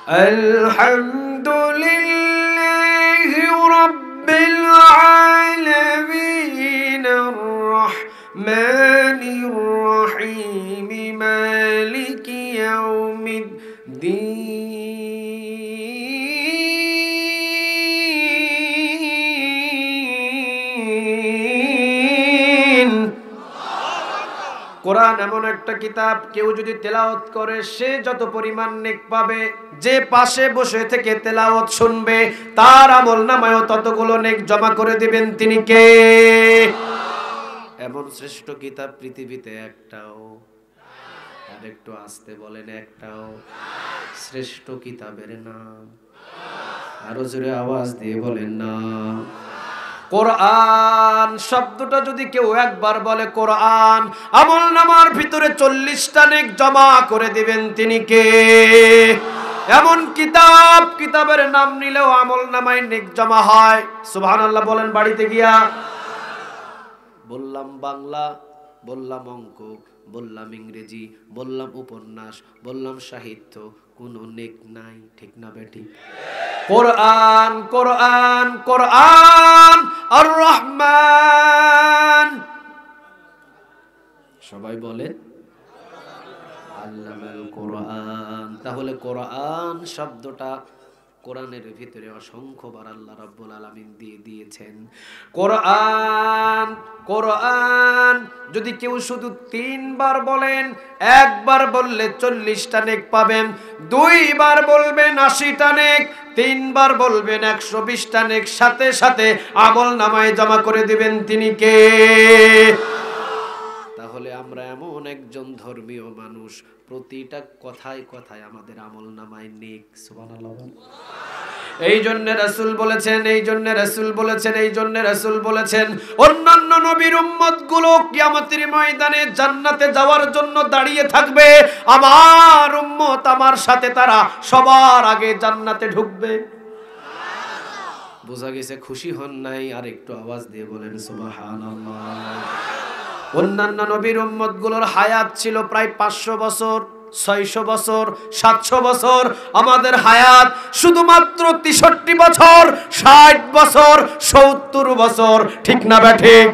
আলহামদুলিল্লাহি রাব্বিল আলামিন আর-রাহমানির রাহিম মালিকি ইয়াউমিদ্দিন। কোরআন এমন একটা কিতাব, কেউ যদি তেলাওয়াত করে সে যত পরিমাণ নেক পাবে, যে পাশে বসে থেকে তেলাওয়াত শুনবে তার আমলনামায়ও ততগুলো নেক জমা করে দিবেন তিনি কে? এমন শ্রেষ্ঠ কিতাব পৃথিবীতে একটাও, আর একটু আস্তে বলেন, একটাও। শ্রেষ্ঠ কিতাবের নাম আরো জোরে আওয়াজ দিয়ে বলেন না। কোরআন শব্দটা যদি কেউ একবার বলে কোরআন, আমলনামার ভিতরে 40টা নেক জমা করে দিবেন তিনি কে? এমন কিতাব, কিতাবের নাম নিলেও আমলনামায় নেক জমা হয়। সুবহানাল্লাহ বলেন বাড়িতে গিয়া। বললাম বাংলা, বললাম অঙ্ক, বললাম ইংরেজি, বললাম উপন্যাস, বললাম সাহিত্য, কোনো নেক নাই, ঠিক না বেটি? কোরআন কোরআন কোরআন আর-রহমান, সবাই বলেন আল্লামাল কোরআন। তাহলে কোরআন শব্দটা কোরআনের ভিতরে অসংখ্যবার আল্লাহ রাব্বুল আলামিন দিয়ে দিয়েছেন। কোরআন কোরআন যদি কেউ শুধু 3 বার বলেন, একবার বললে 40টা নেক পাবেন, 2 বার বলবেন 80টা নেক, 3 বার বলবেন 120টা নেক, সাথে সাথে আমলনামায় জমা করে দিবেন তিনি কে? তাহলে আমরা এমন একজন ধর্মীয় মানুষ, প্রতিটা কথায় কথায় আমাদের আমলনামায় নেক। সুবহানাল্লাহ। এই জন্য রাসূল বলেছেন, এই জন্য রাসূল বলেছেন, এই জন্য রাসূল বলেছেন, অন্যান্য নবীর উম্মতগুলো কিয়ামতের ময়দানে জান্নাতে যাওয়ার জন্য দাঁড়িয়ে থাকবে, আমার উম্মত আমার সাথে তারা সবার আগে জান্নাতে ঢুকবে। বোঝা গেছে? খুশি হন নাই? আর একটু আওয়াজ দিয়ে বলেন সুবহানাল্লাহ। অন্যান্য নবীর উম্মতগুলোর হায়াত ছিল প্রায় 500 বছর, 600 বছর, 700 বছর। আমাদের হায়াত শুধুমাত্র 63 বছর, 60 বছর, 70 বছর, ঠিক না ঠিক?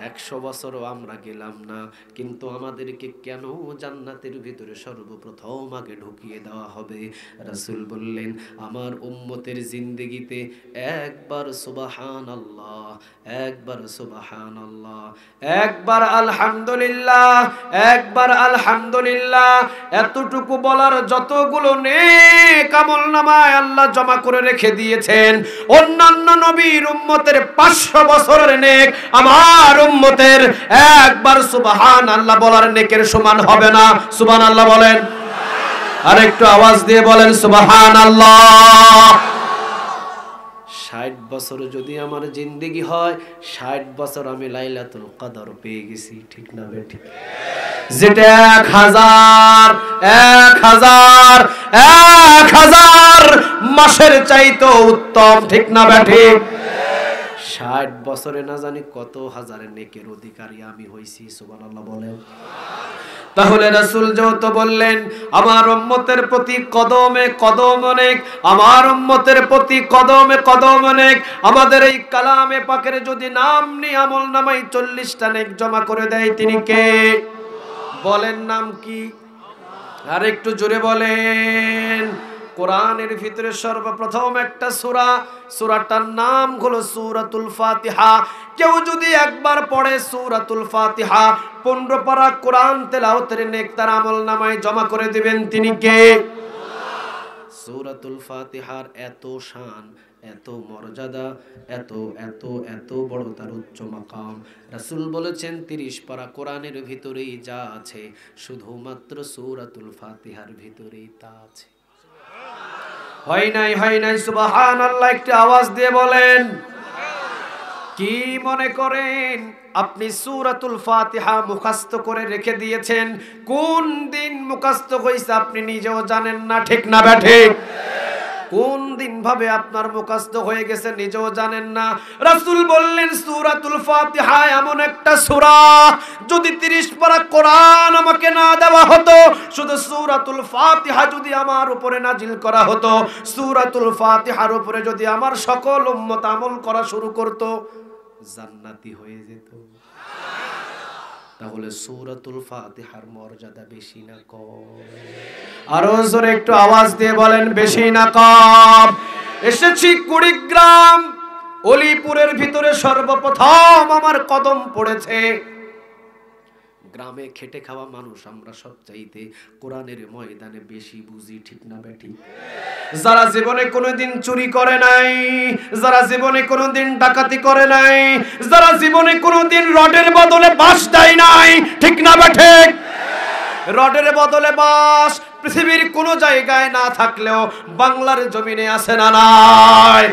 100 বছরও আমরা গেলাম না, কিন্তু আমাদেরকে কেন জান্নাতের ভিতরে সর্বপ্রথম আগে ঢুকিয়ে দেওয়া হবে? রাসূল বললেন, আমার উম্মতের জিন্দেগিতে একবার সুবহানাল্লাহ, একবার সুবহানাল্লাহ, একবার আলহামদুলিল্লাহ, একবার আলহামদুলিল্লাহ, এতটুকু বলার যতগুলো নেক আমলনামায় আল্লাহ জমা করে রেখে দিয়েছেন, অন্যান্য নবীর উম্মতের 500 বছরের নেক আমার উম্মতের একবার সুবহানাল্লাহ বলার নেকের সমান হবে না। সুবহানাল্লাহ বলেন, আর একটু আওয়াজ দিয়ে বলেন সুবহানাল্লাহ। 60 বছর যদি আমার জিন্দেগি হয়, 60 বছর আমি লাইলাতুল কদর পেয়ে গেছি, ঠিক না বেঠিক? যেটা 1000 মাসের চাইতো উত্তম, ঠিক না বেঠিক? 60 বছরে না জানি কত হাজারের নেকের অধিকারী আমি হইছি। সুবহানাল্লাহ বলেন। তাহলে রাসূল যেহেতু বললেন আমার উম্মতের প্রতি কদমে কদম অনেক, আমার উম্মতের প্রতি কদমে কদম অনেক, আমাদের এই কালামে পাকের যদি নাম নিয়ে আমলনামায় 40টা নেক জমা করে দেয় তিনি কে? বলেন নাম কি? আর একটু জোরে বলেন। কোরআনের ভিতরে সর্বপ্রথম একটা সূরা, সূরাটার নাম হলো সূরাতুল ফাতিহা। কেউ যদি একবার পড়ে সূরাতুল ফাতিহা, 15 পারা কোরআন তেলাওয়াতের নেক তার আমলনামায় জমা করে দিবেন তিনি কে? সূরাতুল ফাতিহার এত শান, এত মর্যাদা, এত এত এত বড় তার উচ্চ মাকাম। রাসূল বলেছেন 30 পারা কোরআনের ভিতরেই যা আছে, শুধুমাত্র সূরাতুল ফাতিহার ভিতরেই তা আছে। হয় নাই, হয় নাই, সুবহানাল্লাহ একটু আওয়াজ দিয়ে বলেন। কি মনে করেন আপনি সূরাতুল ফাতিহা মুখস্থ করে রেখে দিয়েছেন? কোন দিন মুখস্থ হইছে আপনি নিজেও জানেন না, ঠিক না বেঠিক? কোন দিন ভাবে আপনার মুখস্থ হয়ে গেছে নিজেও জানেন না। রাসূল বললেন সূরাতুল ফাতিহা এমন একটা সূরা, যদি 30 পারা কোরআন আমাকে না দেওয়া হতো, শুধু সূরাতুল ফাতিহা যদি আমার উপরে নাজিল করা হতো, সূরাতুল ফাতিহার উপরে যদি আমার সকল উম্মত আমল করা শুরু করত, জান্নাতি হয়ে যেত। তাহলে সূরাতুল ফাতিহার মর্যাদা বেশি না কম? আরো জোরে একটু আওয়াজ দিয়ে বলেন, বেশি না কম? এসেছি কুড়িগ্রাম, অলিপুরের ভিতরে সর্বপ্রথম আমার কদম পড়েছে। গ্রামে খেটে খাওয়া মানুষ আমরা সবচাইতে কোরআনের ময়দানে বেশি বুঝি, ঠিক না বেঠি? যারা জীবনে কোনোদিন চুরি করে নাই, যারা জীবনে কোনোদিন ডাকাতি করে নাই, যারা জীবনে কোনোদিন রডের বদলে বাঁশ দেয় নাই, ঠিক না বেঠি? রডের বদলে বাঁশ পৃথিবীর কোনো জায়গায় না থাকলেও বাংলার জমিনে আছে না নাই?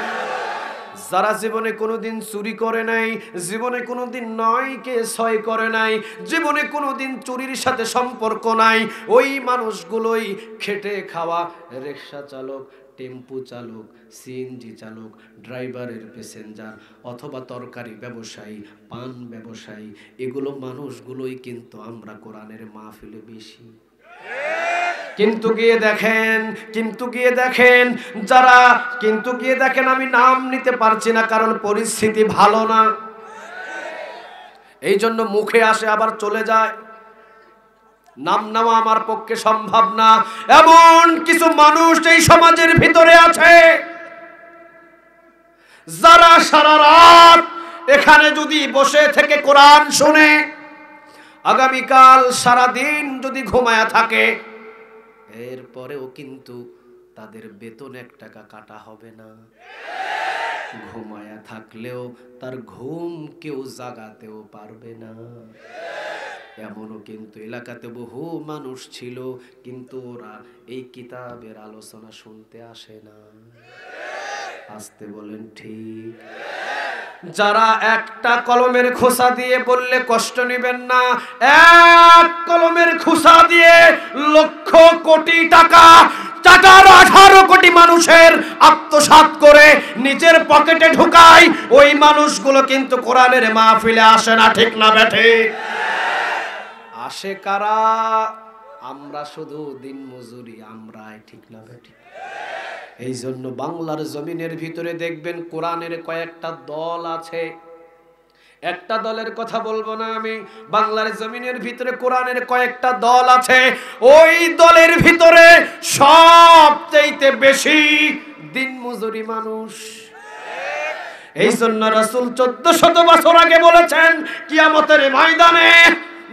যারা জীবনে কোনোদিন চুরি করে নাই, জীবনে কোনোদিন নয়কে ছয় করে নাই, জীবনে কোনোদিন চুরির সাথে সম্পর্ক নাই, ওই মানুষগুলোই খেটে খাওয়া রিকশা চালক, টেম্পু চালক, সিএনজি চালক, ড্রাইভারের প্যাসেঞ্জার অথবা তরকারি ব্যবসায়ী, পান ব্যবসায়ী, এগুলো মানুষগুলোই কিন্তু আমরা কোরআনের মাহফিলে বেশি। কিন্তু গিয়ে দেখেন যারা, কিন্তু গিয়ে দেখেন, আমি নাম নিতে পারছি না কারণ পরিস্থিতি ভালো না, এই জন্য মুখে আসে আবার চলে যায়, নাম নেওয়া আমার পক্ষে সম্ভব না। এমন কিছু মানুষ এই সমাজের ভিতরে আছে যারা সারা রাত এখানে যদি বসে থেকে কোরআন শুনে, আগামীকাল সারা দিন যদি ঘুমায়া থাকে, এরপরেও কিন্তু তাদের বেতন 1 টাকা কাটা হবে না। ঘুমায়া থাকলেও তার ঘুম কেউ জাগাতেও পারবে না। এমনও কিন্তু এলাকাতে বহু মানুষ ছিল, কিন্তু ওরা এই কিতাবের আলোচনা শুনতে আসে না। আসতে বলেন ঠিক? যারা একটা কলমের খোসা দিয়ে বললে কষ্ট নেবেন না, এক কলমের খোসা দিয়ে লক্ষ কোটি টাকা, 18 কোটি মানুষের আত্মসাৎ করে নিজের পকেটে ঢুকায়, ওই মানুষগুলো কিন্তু কোরআনের মাহফিলে আসে না, ঠিক না বেঠে? আসে কারা? আমরা শুধু দিন মজুরি আমরাই, ঠিক না বেঠে? এই জন্য বাংলার জমিনের ভিতরে দেখবেন কোরআনের কয়েকটা দল আছে। একটা দলের কথা বলবো না আমি, বাংলার জমিনের ভিতরে কোরআনের কয়েকটা দল আছে। ওই দলের ভিতরে সবচেয়ে বেশি দিনমজুরি মানুষ। এই জন্য রাসূল 1400 বছর আগে বলেছেন, কিয়ামতের ময়দানে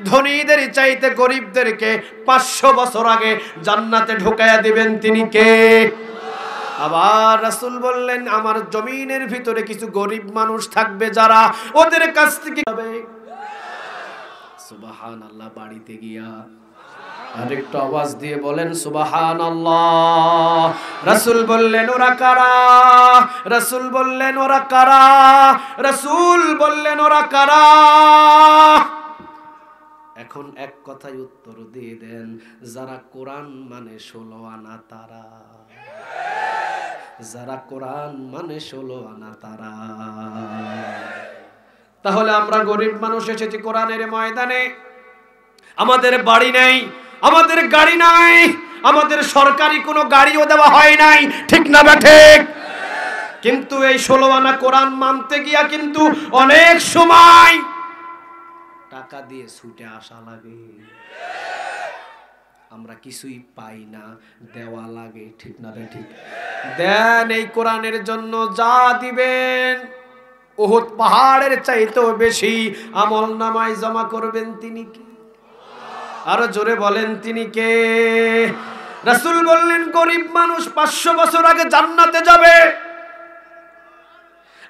ধনীদের চাইতে গরিবদেরকে 500 বছর আগে জান্নাতে ঢুকায়া দিবেন তিনি কে? আবার রাসূল বললেন, আমার জমিনের ভিতরে কিছু গরিব মানুষ থাকবে যারা, ওদের কাছ থেকে হবে। সুবহানাল্লাহ। বাড়িতে গিয়া আরেকটু আওয়াজ দিয়ে বলেন সুবহানাল্লাহ। রাসূল বললেন ওরা কারা? রাসূল বললেন ওরা কারা? রাসূল বললেন ওরা কারা? এখন এক কথায় উত্তর দিয়ে দেন, যারা কোরআন মানে 16 আনা তারা। যারা কোরআন মানে 16 আনা তারা। তাহলে আমরা গরিব মানুষ এসেছি কোরআনের ময়দানে, আমাদের বাড়ি নেই, আমাদের গাড়ি নাই, আমাদের সরকারি কোনো গাড়িও দেওয়া হয় নাই, ঠিক না ঠিক? কিন্তু এই 16 আনা কোরআন মানতে গিয়া কিন্তু অনেক সময় টাকা দিয়ে ছুটে আসা লাগে, আমরা কিছুই পাই না, দেওয়া লাগে, ঠিক না ঠিক? দেন এই কোরআনের জন্য যা দিবেন উহুদ পাহাড়ের চাইতেও বেশি আমল নামায় জমা করবেন তিনি কে? আরো জোরে বলেন তিনি কে? রাসূল বললেন গরিব মানুষ 500 বছর আগে জান্নাতে যাবে।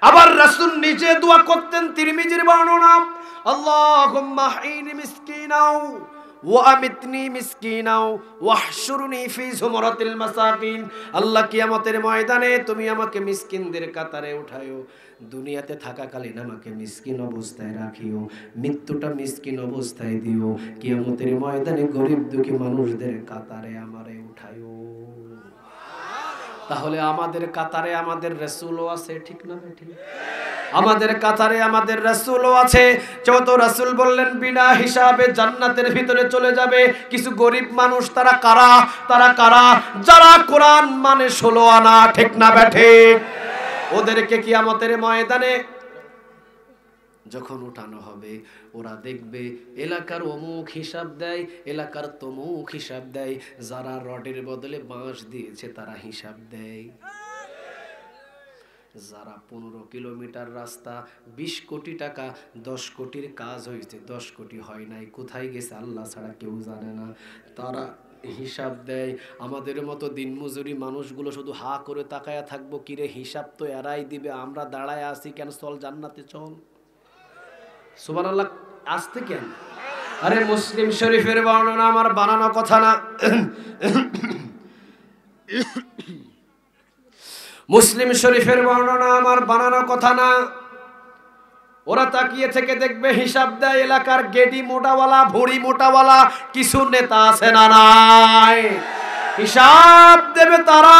আবার রাসূল নিজে দোয়া করতেন, তিরমিজির বর্ণনা, আল্লাহুম্মা হাইনি মিসকিনাও ওয়া আমিতনি মিসকিনাও ওয়াহশুরনি ফি যুমরাতিল মাসাকিন। আল্লাহ কিয়ামতের ময়দানে তুমি আমাকে মিসকিনদের কাতারে উঠায়ো, দুনিয়াতে থাকাকালীন আমাকে মিসকিন অবস্থায় রাখিও, মৃত্যুটা মিসকিন অবস্থায় দিও, কিয়ামতের ময়দানে গরিব দুঃখী মানুষদের কাতারে আমারে উঠায়ো। তাহলে আমাদের কাতারে আমাদের রাসূলও আছে, ঠিক না ঠিক? আমাদের কাতারে আমাদের রাসূলও আছে। যেহেতু রাসূল বললেন বিনা হিসাবে জান্নাতের ভিতরে চলে যাবে। কিছু গরিব মানুষ, তারা কারা? তারা কারা? যারা কোরআন মানে 16 আনা, ঠিক না ঠিক? ওদেরকে কিয়ামতের ময়দানে যখন উঠানো হবে, ওরা দেখবে এলাকার অমুক হিসাব দেয়, এলাকার তমুক হিসাব দেয়, যারা রডের বদলে বাঁশ দিয়েছে তারা হিসাব দেয়, যারা 15 কিলোমিটার রাস্তা 20 কোটি টাকা 10 কোটির কাজ হয়েছে, 10 কোটি হয় নাই, কোথায় গেছে আল্লাহ ছাড়া কেউ জানে না, তারা হিসাব দেয়। আমাদের মতো দিনমজুরি মানুষগুলো শুধু হা করে তাকায়া থাকবো, কিরে হিসাব তো এরাই দিবে, আমরা দাঁড়ায় আছি কেন, চল জান্নাতে চল। সুবহানাল্লাহ, আসতে কেন? আরে মুসলিম শরীফের বর্ণনা, আমার বানানো কথা না। মুসলিম শরীফের বর্ণনা আমার বানানো কথা না। ওরা তাকিয়ে থেকে দেখবে, হিসাব দেয় এলাকার গেডি মোটাওয়ালা, ভুঁড়ি মোটাওয়ালা কিছু নেতা আছে না নাই, হিসাব দেবে তারা।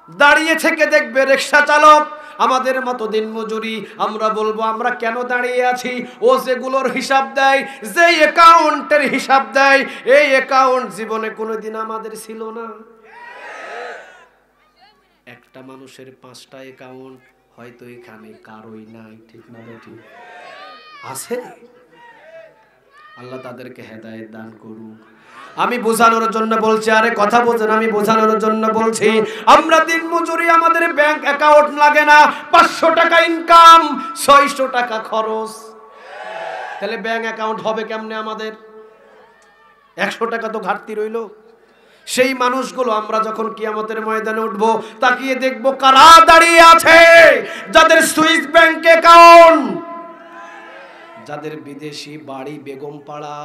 দাঁড়িয়ে থেকে দেখবে রিকশা চালক, আমাদের মতো দিনমজুরি। আমরা বলবো আমরা কেন দাঁড়িয়ে আছি? ও যেগুলোর হিসাব দেয়, যে অ্যাকাউন্টের হিসাব দেয়, এই অ্যাকাউন্ট জীবনে কোনোদিন আমাদের ছিল না। একটা মানুষের 5টা অ্যাকাউন্ট, হয়তো এখানে কারোই নাই, ঠিক না ঠিক? আছে? আল্লাহ তাদেরকে হেদায়েত দান করুক। আমি বোঝানোর জন্য বলছি, আরে কথা বোঝেন, আমি বোঝানোর জন্য বলছি। আমরা দিনমজুরি, আমাদের ব্যাংক অ্যাকাউন্ট লাগে না, 500 টাকা ইনকাম, 600 টাকা খরচ, তাহলে ব্যাংক অ্যাকাউন্ট হবে কেমনে আমাদের? 100 টাকা তো ঘাটতি রইল। সেই মানুষগুলো আমরা যখন কিয়ামতের ময়দানে উঠবো, তাকিয়ে দেখবো কারা দাঁড়িয়ে আছে, যাদের সুইস ব্যাংক অ্যাকাউন্ট, যাদের বিদেশি বাড়ি বেগমপাড়া,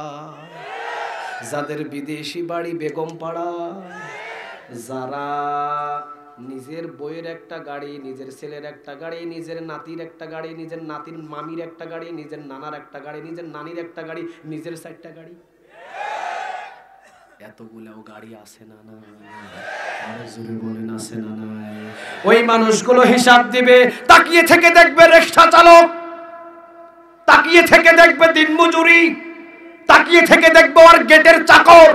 যাদের বিদেশি বাড়ি বেগমপাড়া, যারা নিজের বইয়ের একটা গাড়ি, নিজের ছেলের একটা গাড়ি, নিজের নাতির একটা গাড়ি, নিজের নাতির মামির একটা গাড়ি, নিজের নানার একটা গাড়ি, নিজের নানির একটা গাড়ি, নিজের 4টা গাড়ি, এতগুলাও গাড়ি আছে না না? আরো জোরে বলেন, আছে না না? ওই মানুষগুলো হিসাব দিবে। তাকিয়ে থেকে দেখবে রিকশা চালক, তাকিয়ে থেকে দেখবে দিনমজুরি, তাকিয়ে থেকে দেখবে ওর গেটের চাকর,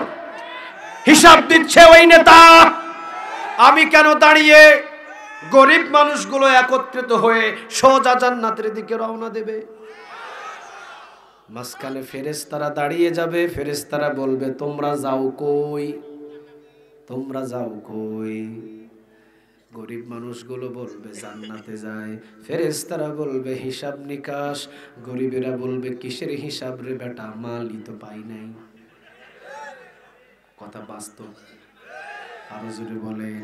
হিসাব দিচ্ছে ওই নেতা। আমি কেন দাঁড়িয়ে? গরিব মানুষগুলো একত্রিত হয়ে সোজা জান্নাতের দিকে রওনা দেবে। মাঝখানে ফেরেশতারা দাঁড়িয়ে যাবে, ফেরেশতারা বলবে তোমরা যাও কই, তোমরা যাও কই? গরিব মানুষগুলো বলবে জান্নাতে যায়। ফেরেশতারা বলবে হিসাব নিকাশ। গরিবেরা বলবে কিসের হিসাব রে বেটা, মালই তো পাই নাই। কথা বাস্তব, আরো জোরে বলেন।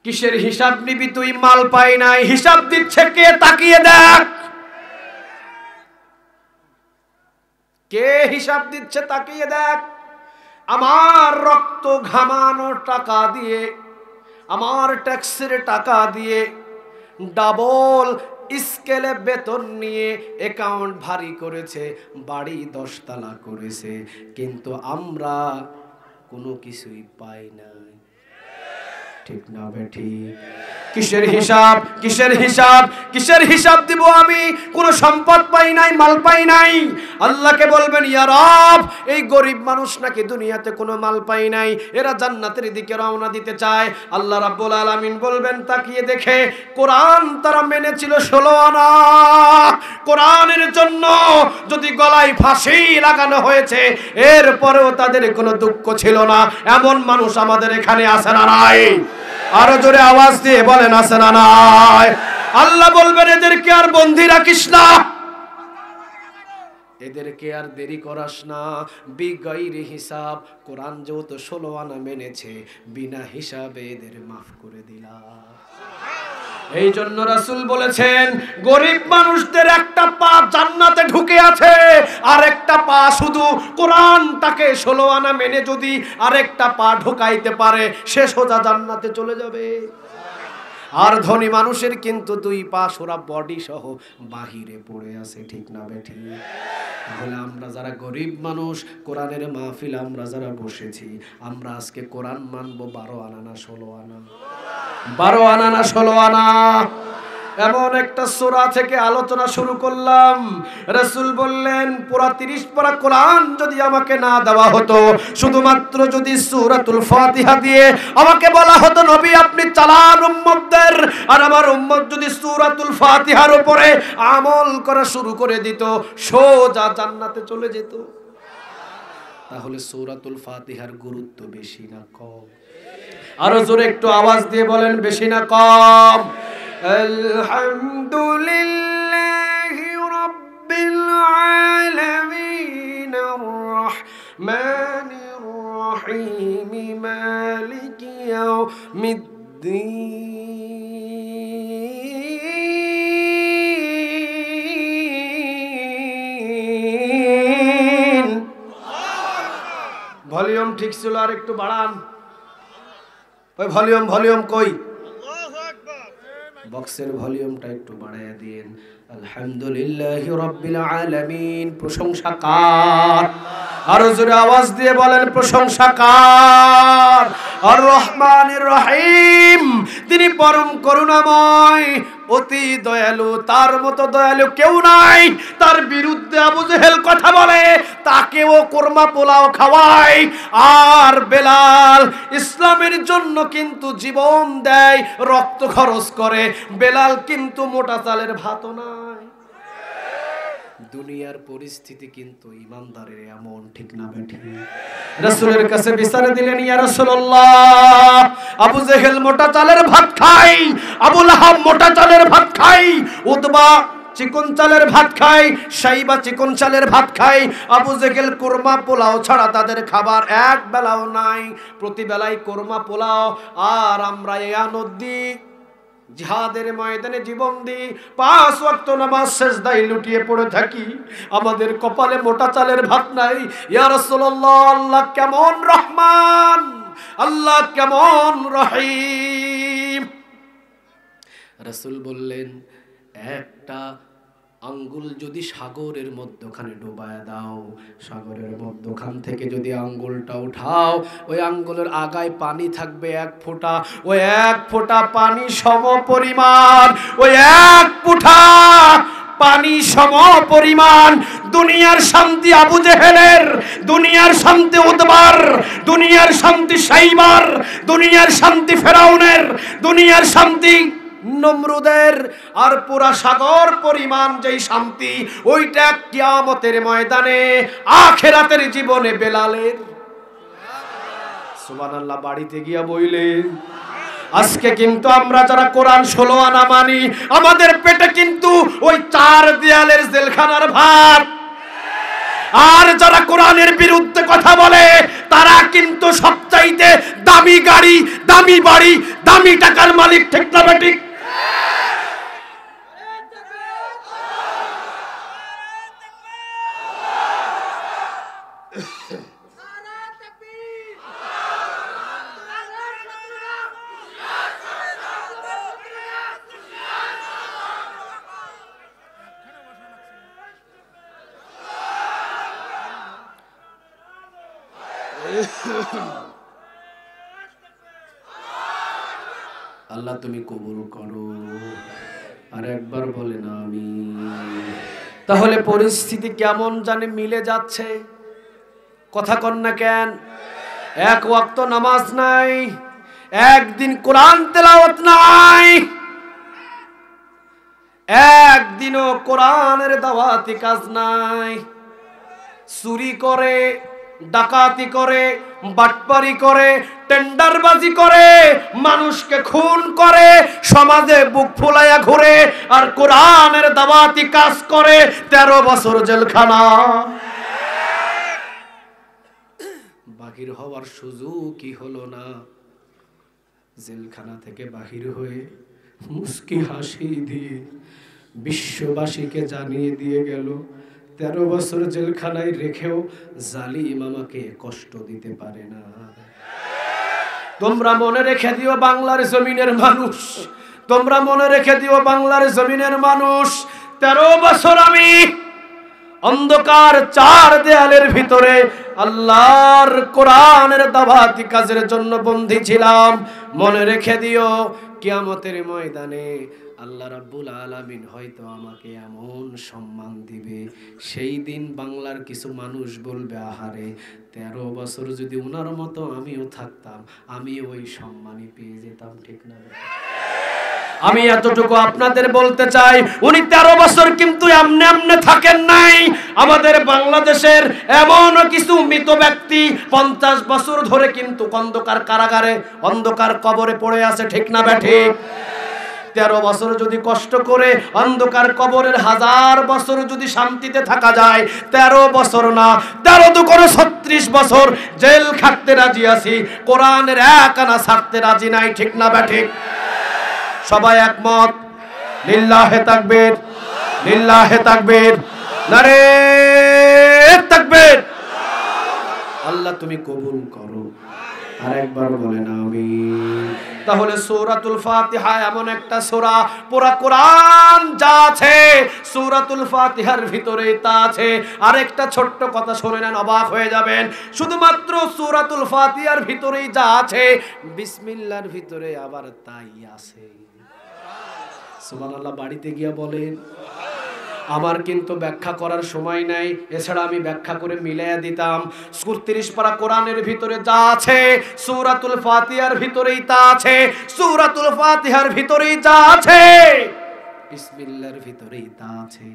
কিসের হিসাব নিবি তুই, মাল পাই নাই? হিসাব দিচ্ছে কে? তাকিয়ে দেখ, কে হিসাব দিচ্ছে তাকিয়ে দেখ। আমার রক্ত ঘামানো টাকা দিয়ে, আমার ট্যাক্সের টাকা দিয়ে, ডাবল স্কেলে বেতন নিয়ে অ্যাকাউন্ট ভারী করেছে, বাড়ি 10 তলা করেছে, কিন্তু আমরা কোনো কিছুই পাই নাই, ঠিক না বেঠি? কিসের হিসাব, কিসের হিসাব, কিসের হিসাব দিব আমি? কোন সম্পদ পাই নাই, মাল পাই নাই। আল্লাহকে বলবেন ইয়া রব, এই গরিব মানুষ নাকি দুনিয়াতে কোনো মাল পাই নাই, এরা জান্নাতের দিকে রওনা দিতে চায়। আল্লাহ রাব্বুল আলামিন বলবেন তাকিয়ে দেখে, কোরআন তারা মেনেছিল 16 আনা। কোরআনের জন্য যদি গলায় ফাঁসি লাগানো হয়েছে, এরপরেও তাদের কোনো দুঃখ ছিল না, এমন মানুষ আমাদের এখানে আছে না নাই? আরো জোরে আওয়াজ দিয়ে বলেন, আছে না নাই? আল্লাহ বলবেন এদেরকে আর বন্দী রাখিস না, এদেরকে আর দেরি করাস না। বিগাইরি হিসাব, কোরআন যেহেতু 16 আনা মেনেছে, বিনা হিসাবে এদের মাফ করে দিলাম। এই জন্য রাসূল বলেছেন গরিব মানুষদের একটা পা জান্নাতে ঢুকে আছে, আর একটা পা শুধু কোরআনটাকে 16 আনা মেনে যদি আরেকটা পা ঢুকাইতে পারে, সে সোজা জান্নাতে চলে যাবে। আর ধনী মানুষের কিন্তু দুই পা ওরা বডি সহ বাহিরে পড়ে আছে, ঠিক না বেঠিক? তাহলে আমরা যারা গরিব মানুষ, কোরআনের মাহফিল আমরা যারা বসেছি, আমরা আজকে কোরআন মানবো 12 আনা না 16 আনা? 12 আনা না 16 আনা? এমন একটা সূরা থেকে আলোচনা শুরু করলাম, রাসূল বললেন পুরা 30 পারা কোরআন যদি আমাকে না দেওয়া হতো, শুধুমাত্র যদি সূরাতুল ফাতিহা দিয়ে আমাকে বলা হতো নবী আপনি চালান উম্মতদের, আর আমার উম্মত যদি সূরাতুল ফাতিহার উপরে আমল করা শুরু করে দিত, সোজা জান্নাতে চলে যেত। তাহলে সূরাতুল ফাতিহার গুরুত্ব বেশি না কম? আরো জোরে একটু আওয়াজ দিয়ে বলেন, বেশি না কম? আলহামদুলিল্লাহি রাব্বিল আলামিন আর-রাহমানির রাহিম মালিকি ইয়াউমিদ্দিন। ভলিউম ঠিক ছিল, আর একটু বাড়ান। ওই ভলিউম কই? বক্সের ভলিউমটা একটু বাড়ায়া দিন। আলহামদুলিল্লাহি রাব্বিল আলামিন, প্রশংসা কার? আরো জোরে আওয়াজ দিয়ে বলেন, প্রশংসা কার? আর রহমানির রহিম, তিনি পরম করুণাময়, অতি দয়ালু, তার মতো দয়ালু কেউ নাই। তার বিরুদ্ধে আবু জেহেল কথা বলে, তাকেও কোরমা পোলাও খাওয়ায়। আর বেলাল ইসলামের জন্য কিন্তু জীবন দেয়, রক্ত খরচ করে। বেলাল কিন্তু মোটা চালের ভাতও নাই। দুনিয়ার পরিস্থিতি কিন্তু ইমানদারের এমন, ঠিক না বেঠিক? রাসূলের কাছে বিচারে দিলেন, ইয়া রাসূলুল্লাহ, আবু জেহেল মোটা চালের ভাত খায়, আবু লাহাব মোটা চালের ভাত খায়, উতবা চিকন চালের ভাত খায়, সাইবা চিকন চালের ভাত খায়। আবু জেহেল কোরমা পোলাও ছাড়া তাদের খাবার এক বেলাও নাই, প্রতি বেলায় কোরমা পোলাও। আর আমরা এই আনন্দি জিহাদের ময়দানে জীবন দিই, 5 ওয়াক্ত নামাজ সেজদায় লুটিয়ে পড়ে থাকি, আমাদের কপালে মোটা চালের ভাত নাই। ইয়া রাসূলুল্লাহ, আল্লাহ কেমন রহমান, আল্লাহ কেমন রহিম। রাসূল বললেন, একটা আঙ্গুল যদি সাগরের মধ্যখানে ডোবায় দাও, সাগরের মধ্যখান থেকে যদি আঙ্গুলটা উঠাও, ওই আঙ্গুলের আগায় পানি থাকবে 1 ফোঁটা। ওই 1 ফোঁটা পানি সম পরিমাণ, ওই 1 ফোঁটা পানি সম পরিমাণ দুনিয়ার শান্তি আবু জেহেলের, দুনিয়ার শান্তি উতবার, দুনিয়ার শান্তি সাইবার, দুনিয়ার শান্তি ফেরাউনের, দুনিয়ার শান্তি নমরুদের, আর পুরা সাগর পরিমাণ যেই শান্তি, ওইটা কিয়ামতের ময়দানে, আখিরাতের জীবনে বেলালের। সুবহানাল্লাহ, বাড়িতে গিয়া বইলেন। আজকে কিন্তু আমরা যারা কোরআন 16 আনা মানি, আমাদের পেটে কিন্তু ওই 4 দেয়ালের জেলখানার ভাত। আর যারা কোরআনের বিরুদ্ধে কথা বলে, তারা কিন্তু সবচাইতে দামি গাড়ি, দামি বাড়ি, দামি টাকার মালিক, ঠিক না বেঠিক? আল্লাহ তুমি কবুল করো, আর একবার বলেন আমিন। তাহলে পরিস্থিতি কেমন জানে মিলে যাচ্ছে, কথা কন না কেন? 1 ওয়াক্ত নামাজ নাই, একদিন কোরআন তেলাওয়াত নাই, একদিনও কোরআনের দাওয়াতি কাজ নাই। চুরি করে, ডাকাতি করে, বাটপারি করে, টেন্ডারবাজি করে, মানুষকে খুন করে, সমাজে বুক ফুলাইয়া ঘুরে, আর কোরআনের দাওয়াতি কাজ করে 13 বছর জেলখানা। বাহির হওয়ার সুযোগই হলো না, জেলখানা থেকে বাহির হয়ে মুস্কি হাসি দিয়ে বিশ্ববাসীকে জানিয়ে দিয়ে গেল, 13 বছর জেলখানায় রেখেও জালিম আমাকে কষ্ট দিতে পারে না। তোমরা মনে রেখে দিও, বাংলার জমিনের মানুষ, তোমরা মনে রেখে দিও বাংলার জমিনের মানুষ, 13 বছর আমি অন্ধকার 4 দেয়ালের ভিতরে আল্লাহর কোরআনের দাওয়াতি কাজের জন্য বন্দী ছিলাম। মনে রেখে দিও কিয়ামতের ময়দানে আল্লাহ রাব্বুল আলামিন হয়তো আমাকে এমন সম্মান দিবে, সেই দিন বাংলার কিছু মানুষ বলবে, আহারে 13 বছর যদি ওনার মতো আমিও থাকতাম, আমি ওই সম্মানই পেয়ে যেতাম। ঠিক না? আমি এতটুকু আপনাদের বলতে চাই, উনি 13 বছর কিন্তু এমনি এমনি থাকেন নাই। আমাদের বাংলাদেশের এমন কিছু মৃত ব্যক্তি 50 বছর ধরে কিন্তু অন্ধকার কারাগারে, অন্ধকার কবরে পড়ে আছে। ঠিক না ঠিক? 13 বছর যদি কষ্ট করে অন্ধকার কবরের 1000 বছর যদি শান্তিতে থাকা যায়, 13 বছর না, 13 তো কোনো 36 বছর জেল খাটতে রাজি আছি, কোরআনের এক আনা ছাড়তে রাজি নাই। ঠিক না ঠিক? সবাই একমত? লিল্লাহে তাকবীর, লিল্লাহে তাকবীর, নারে তাকবীর। আল্লাহ তুমি কবুল করো, আরেকবার বলেন আমিন। তাহলে সূরাতুল ফাতিহা এমন একটা সূরা, পুরা কোরআন যা আছে সূরাতুল ফাতিহার ভিতরে তা আছে। আরেকটা ছোট্ট কথা শুনে নেন, অবাক হয়ে যাবেন। শুধুমাত্র সূরাতুল ফাতিহার ভিতরেই যা আছে, বিসমিল্লাহর ভিতরে আবার তাই আছে। সুবহানাল্লাহ। বাড়িতে গিয়া বলেন। আমার কিন্তু ব্যাখ্যা করার সময় নাই, এছাড়া আমি ব্যাখ্যা করে মিলাইয়া দিতাম। ৩৬ পারা কোরআনের ভিতরে যা আছে সূরাতুল ফাতিহার ভিতরেই তা আছে, সূরাতুল ফাতিহার ভিতরেই যা আছে বিসমিল্লাহর ভিতরেই তা আছে।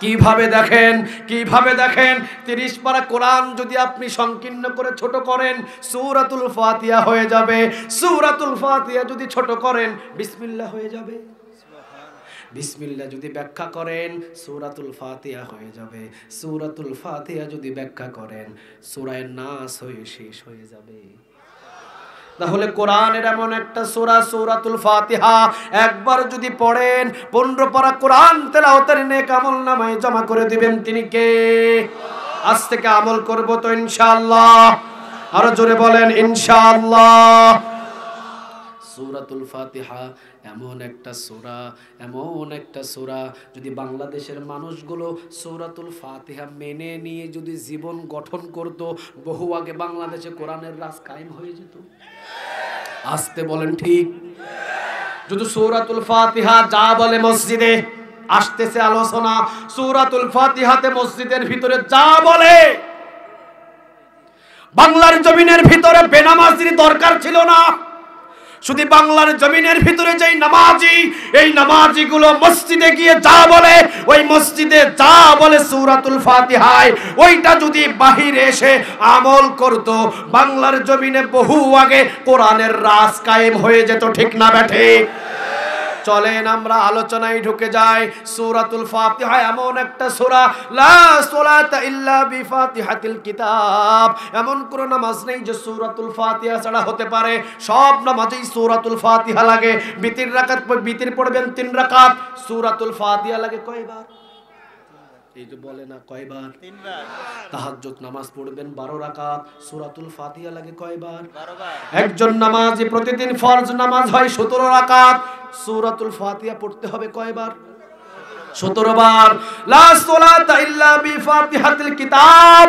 কিভাবে দেখেন, কিভাবে দেখেন, 30 পারা কোরআন যদি আপনি সংকীর্ণ করে ছোট করেন সূরাতুল ফাতিহা হয়ে যাবে, সূরাতুল ফাতিহা যদি ছোট করেন বিসমিল্লাহ হয়ে যাবে, বিসমিল্লাহ যদি ব্যাখ্যা করেন সূরাতুল ফাতিহা হয়ে যাবে, সূরাতুল ফাতিহা যদি ব্যাখ্যা করেন সূরা নাস হয়ে শেষ হয়ে যাবে। তাহলে কোরআনের এমন একটা সূরা সূরাতুল ফাতিহা একবার যদি পড়েন 15 পারা কোরআন তেলাওয়াতের নেক আমল নামায় জমা করে দিবেন তিনি কে? আজ থেকে আমল করব তো ইনশাআল্লাহ। আরো জোরে বলেন ইনশাআল্লাহ। সূরাতুল ফাতিহা এমন একটা সূরা, এমন একটা সূরা, যদি বাংলাদেশের মানুষগুলো সূরাতুল ফাতিহা মেনে নিয়ে যদি জীবন গঠন করত, বহু আগে বাংলাদেশে কোরআনের রাজ কায়েম হয়ে যেত। আসতে বলেন ঠিক? যদি সূরাতুল ফাতিহা যা বলে মসজিদে, আসতেছে আলোচনা, সূরাতুল ফাতিহাতে মসজিদের ভিতরে যা বলে, বাংলার জমিনের ভিতরে বেনামাজির দরকার ছিল না। শুধু বাংলার জমিনের ভিতরে যেই নামাজি, এই নামাজিগুলো মসজিদে গিয়ে যা বলে, ওই মসজিদে যা বলে সূরাতুল ফাতিহায়, ওইটা যদি বাহিরে এসে আমল করত, বাংলার জমিনে বহু আগে কোরআনের রাজ কায়েম হয়ে যেত। ঠিক না ঠিক? চলেন আমরা আলোচনায় ঢুকে যাই। সূরাতুল ফাতিহা এমন একটা সূরা, লা সালাতা ইল্লা বিফাতিহাতিল কিতাব, এমন কোন নামাজ নেই যে সূরাতুল ফাতিহা ছাড়া হতে পারে। সব নামাজেই সূরাতুল ফাতিহা লাগে। বিতির রাকাত বিতির পড়বেন 3 রাকাত, সূরাতুল ফাতিহা লাগে কয়বার? এই যে বলে না কয়বার? 3 বার। তাহাজ্জুদ নামাজ পড়বেন 12 রাকাত, সূরাতুল ফাতিহা লাগে কয়বার? 12 বার। একজন নামাজি প্রতিদিন ফরজ নামাজ হয় 17 রাকাত, সূরাতুল ফাতিহা পড়তে হবে কয়বার? 17 বার। লা সালাতা ইল্লা বিফাতিহাতিল কিতাব,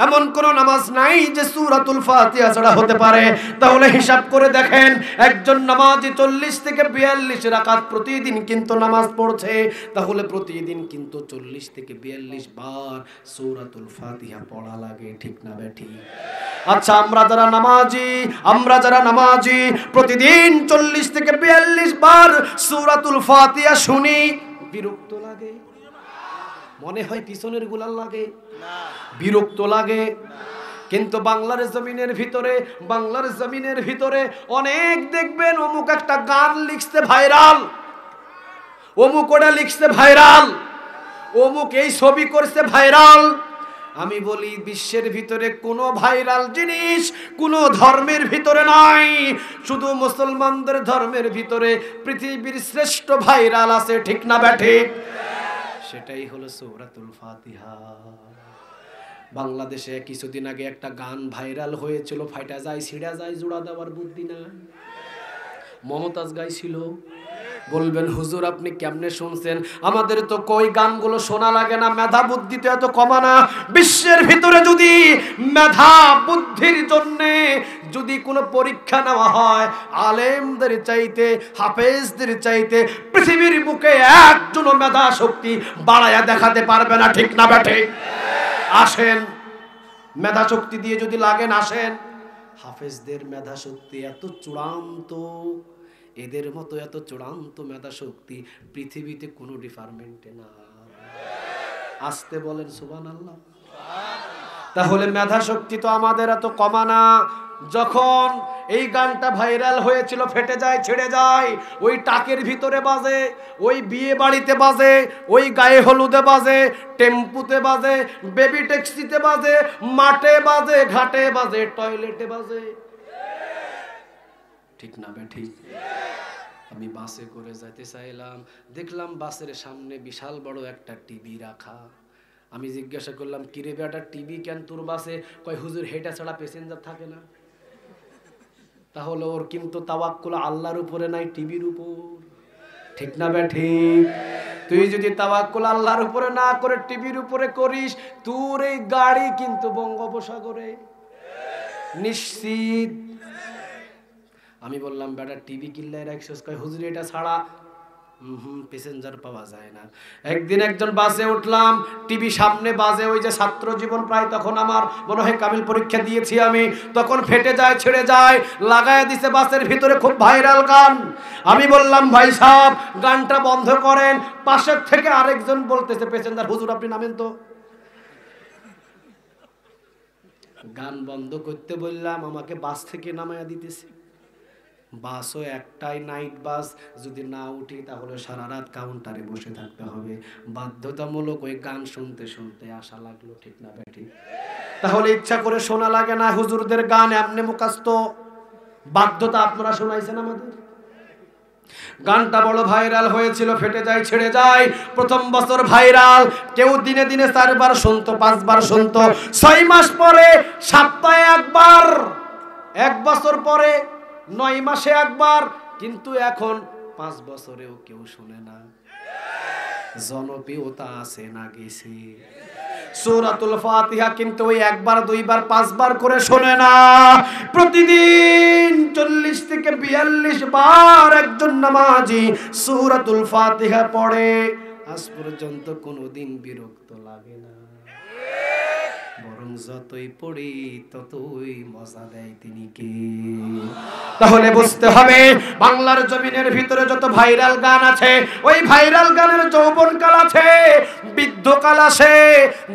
এমন কোন নামাজ নাই যে সূরাতুল ফাতিহা ছাড়া হতে পারে। তাহলে হিসাব করে দেখেন, একজন নামাজি 40 থেকে 42 রাকাত প্রতিদিন কিন্তু নামাজ পড়ছে, তাহলে প্রতিদিন কিন্তু 40 থেকে 42 বার সূরাতুল ফাতিহা পড়া লাগে। ঠিক না বেঠিক? আচ্ছা, আমরা যারা নামাজি প্রতিদিন 40 থেকে 42 বার সূরাতুল ফাতিহা শুনি, বিরক্ত লাগে? মনে হয় পিছনের গুলার লাগে না, বিরক্ত লাগে। কিন্তু বাংলার জমিনের ভিতরে অনেক দেখবেন অমুক একটা গান লিখছে ভাইরাল, অমুক ওটা লিখছে ভাইরাল, অমুক এই ছবি করছে ভাইরাল। আমি বলি বিশ্বের ভিতরে কোনো ভাইরাল জিনিস কোনো ধর্মের ভিতরে নাই, শুধু মুসলমানদের ধর্মের ভিতরে পৃথিবীর শ্রেষ্ঠ ভাইরাল আছে। ঠিক না ঠিক? সেটাই হলো সূরাতুল ফাতিহা। বাংলাদেশে কিছুদিন আগে একটা গান ভাইরাল হয়েছিল, ফাইটা যায় ছিড়া যায় জোড়া দেওয়ার বুদ্ধি না। মমতাজ গাইছিল। বলবেন হুজুর আপনি কেমনে শুনছেন? আমাদের তো কই গানগুলো শোনা লাগে না, মেধা বুদ্ধিতে এত কমা না। বিশ্বের ভিতরে যদি মেধা বুদ্ধির জন্য যদি কোনো পরীক্ষা নেওয়া হয়, আলেমদের চাইতে হাফেজদের চাইতে পৃথিবীর বুকে একজনও মেধা শক্তি বাড়ায়া দেখাতে পারবে না, ঠিক না বেঠে? আসেন মেধা শক্তি দিয়ে যদি লাগেন আসেন। হাফেজদের মেধা শক্তি এত চূড়ান্ত, এদের মতো এত চূড়ান্ত মেধা শক্তি পৃথিবীতে কোনো ডিপার্টমেন্টে না। আসতে বলেন সুবহানাল্লাহ। তাহলে মেধা শক্তি তো আমাদের এত কমা না। যখন এই গানটা ভাইরাল হয়েছিল, ফেটে যায় ছেড়ে যায়, ওই টাকের ভিতরে বাজে, ওই বিয়ে বাড়িতে বাজে, ওই গায়ে হলুদে বাজে, টেম্পুতে বাজে, বেবি ট্যাক্সিতে বাজে, মাঠে বাজে, ঘাটে বাজে, টয়লেটে বাজে, ঠিক না বেঠিক? আমি বাসে করে যেতে চাইলাম, দেখলাম বাসের সামনে বিশাল বড় একটা টিভি রাখা। আমি জিজ্ঞাসা করলাম, কিরে বেটা টিভি কেন তোর বাসে? কয় হুজুর হেটা ছাড়া প্যাসেঞ্জার থাকে না। তাহলে ওর কিন্তু তাওয়াক্কুল আল্লাহর উপরে নাই, টিভির উপর, ঠিক না বেঠিক? তুই যদি তাওয়াক্কুল আল্লাহর উপরে না করে টিভির উপরে করিস, তোর এই গাড়ি কিন্তু বঙ্গোপসাগরে নিশ্চিত। আমি বললাম বেটা টিভি কিনলে রাখছিস? কয় হুজুর এটা ছাড়া প্যাসেঞ্জার পাওয়া যায় না। একদিন একজন বাসে উঠলাম, টিভি সামনে বাজে, ওই যে ছাত্র জীবন, প্রায় তখন আমার মনে হয় কামিল পরীক্ষা দিয়েছি আমি, তখন ফেটে যায় ছেড়ে যায়, লাগায় দিছে বাসের ভিতরে, খুব ভাইরাল গান। আমি বললাম ভাই সাহেব গানটা বন্ধ করেন। পাশের থেকে আরেকজন বলতেছে প্যাসেঞ্জার হুজুর আপনি নামেন তো। গান বন্ধ করতে বললাম, আমাকে বাস থেকে নামায়া দিতেছে। বাসও একটাই নাইট বাস, যদি না উঠি তাহলে সারা রাত কাউন্টারে বসে থাকতে হবে। বাধ্যতামূলক ওই গান শুনতে শুনতে আসা লাগলো, ঠিক না বেঠি? তাহলে ইচ্ছা করে শোনা লাগে না হুজুরদের গান, এমনি মুখস্থ বাধ্যতা আপনারা শোনাইছেন আমাদের। গানটা বড় ভাইরাল হয়েছিল, ফেটে যায় ছেড়ে যায়, প্রথম বছর ভাইরাল, কেউ দিনে দিনে 4 বার শুনতো, 5 বার শুনতো, 6 মাস পরে সপ্তাহে একবার, 1 বছর পরে 9 মাসে একবার, কিন্তু এখন 5 বছরেও কেউ শুনে না। জনপ্রিয়তা আছে না গেছে? সূরাতুল ফাতিহা কিন্তু ওই 1 বার 2 বার 5 বার করে শোনে না, প্রতিদিন 40 থেকে 42 বার একজন নামাজি সূরাতুল ফাতিহা পড়ে। আজ পর্যন্ত কোনোদিন বিরক্ত লাগে না, বরং যতই পড়ি ততই মজা দেয় তিনি কে? তাহলে বুঝতে হবে বাংলার জমিনের ভিতরে যত ভাইরাল গান আছে, ওই ভাইরাল গানের যৌবনকাল আছে, বৃদ্ধকাল আছে,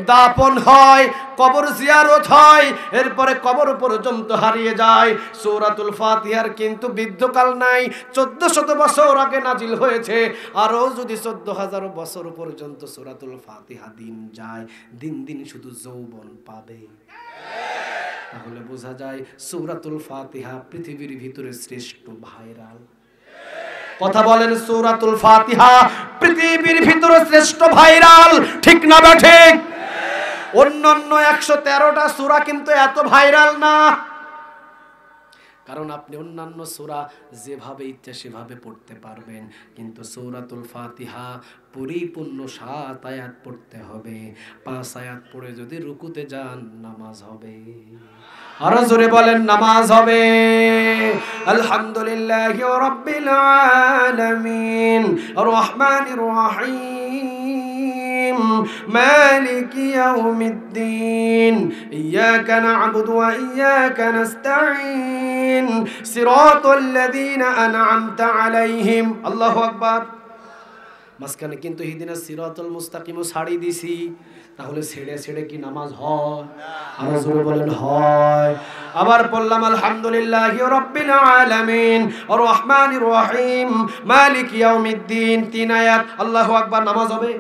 দাপন হয়, কবর জিয়ারত হয়, এরপরে কবর পর্যন্ত হারিয়ে যায়। সূরাতুল ফাতিহার কিন্তু বৃদ্ধকাল নাই, 1400 বছর আগে নাজিল হয়েছে। আরো যদি 14,000 বছর পর্যন্ত সূরাতুল ফাতিহা দিন যায়, দিন দিন শুধু যৌবন পাবে। তাহলে বোঝা যায় সূরাতুল ফাতিহা পৃথিবীর ভিতরে শ্রেষ্ঠ ভাইরাল। কথা বলেন, সূরাতুল ফাতিহা পৃথিবীর ভিতরে শ্রেষ্ঠ ভাইরাল, ঠিক না ঠিক? অন্যান্য 113টা সূরা কিন্তু এত ভাইরাল না, কারণ আপনি অন্যান্য সূরা যেভাবে ইচ্ছা সেভাবে পড়তে পারবেন, কিন্তু সূরাতুল ফাতিহা পরিপূর্ণ 7 আয়াত পড়তে হবে। 5 আয়াত পড়ে যদি রুকুতে যান নামাজ হবে। আরো জোরে বলেন নামাজ হবে। আলহামদুলিল্লাহি রাব্বিল আলামিন আর রহমানির রহিম মালিকি ইয়াউমিদ্দিন ইয়্যাকা না'বুদু ওয়া ইয়্যাকা নাস্তাঈন সিরাতাল্লাযীনা আন'আমতা আলাইহিম। আল্লাহু আকবার। মাঝখানে কিন্তু ইহদিনাস সিরাতাল মুস্তাকিমও ছাড়ি দিছি, তাহলে ছেড়ে ছেড়ে কি নামাজ হয়? আরো জোরে বলেন হয়। আবার বললাম আলহামদুলিল্লাহি রাব্বিল আলামিন আর রহমানির রহিম মালিকি ইয়াউমিদ্দিন, 3 আয়াত, আল্লাহু আকবার, নামাজ হবে।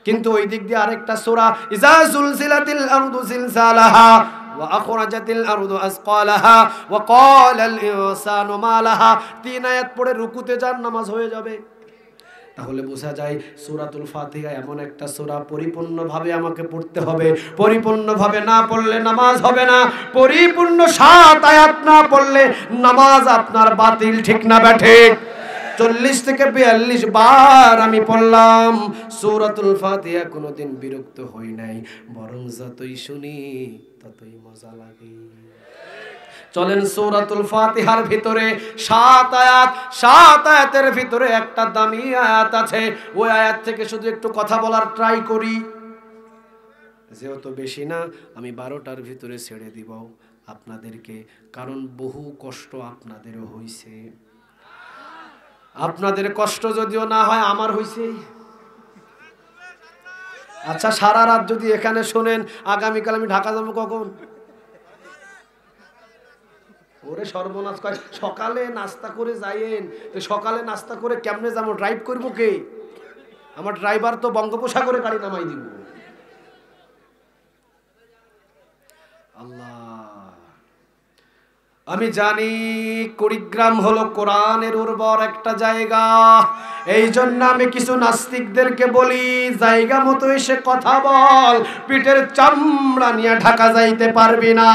কিন্তু ওই দিক দিয়ে আরেকটা সূরা, ইজা জুলজিলাতিল আরদু জিলজালাহা ওয়া আখরাজাতিল আরদু আসকালাহা ওয়া ক্বালাল ইনসানু মা লাহা, 3 আয়াত পড়ে রুকুতে যান নামাজ হয়ে যাবে। তাহলে বোঝা যায় সূরাতুল ফাতিহা এমন একটা সূরা পরিপূর্ণভাবে আমাকে পড়তে হবে। পরিপূর্ণভাবে না পড়লে নামাজ হবে না। পরিপূর্ণ 7 আয়াত না পড়লে নামাজ আপনার বাতিল, ঠিক না ঠিক? 40 থেকে 42 বার আমি পড়লাম সূরাতুল ফাতিহা, কোনোদিন বিরক্ত হই নাই, বরং যতই শুনি ততই মজা লাগে। চলেন সূরাতুল ফাতিহার ভিতরে 7 আয়াত, 7 আয়াতের ভিতরে একটা দামি আয়াত আছে, ওই আয়াত থেকে শুধু একটু কথা বলার ট্রাই করি। যেহেতু বেশি না, আমি 12টার ভিতরে ছেড়ে দিব আপনাদেরকে, কারণ বহু কষ্ট আপনাদেরও হইছে। আপনাদের কষ্ট যদিও না হয়, আমার হইছে। আচ্ছা, সারা রাত যদি এখানে শোনেন, আগামীকাল আমি ঢাকা যাবো কখন? ওরে সর্বনাশ, কয় সকালে নাস্তা করে যাইয়েন। তো সকালে নাস্তা করে কেমনে যাবো? ড্রাইভ করবো কে? আমার ড্রাইভার তো বঙ্গোপসাগরে গাড়ি নামাই দিব। আল্লাহ, আমি জানি কুড়িগ্রাম হলো কোরআনের উর্বর একটা জায়গা। এই জন্য আমি কিছু নাস্তিকদেরকে বলি, জায়গা মতো এসে কথা বল, পিঠের চামড়া নিয়ে ঢাকা যাইতে পারবি না।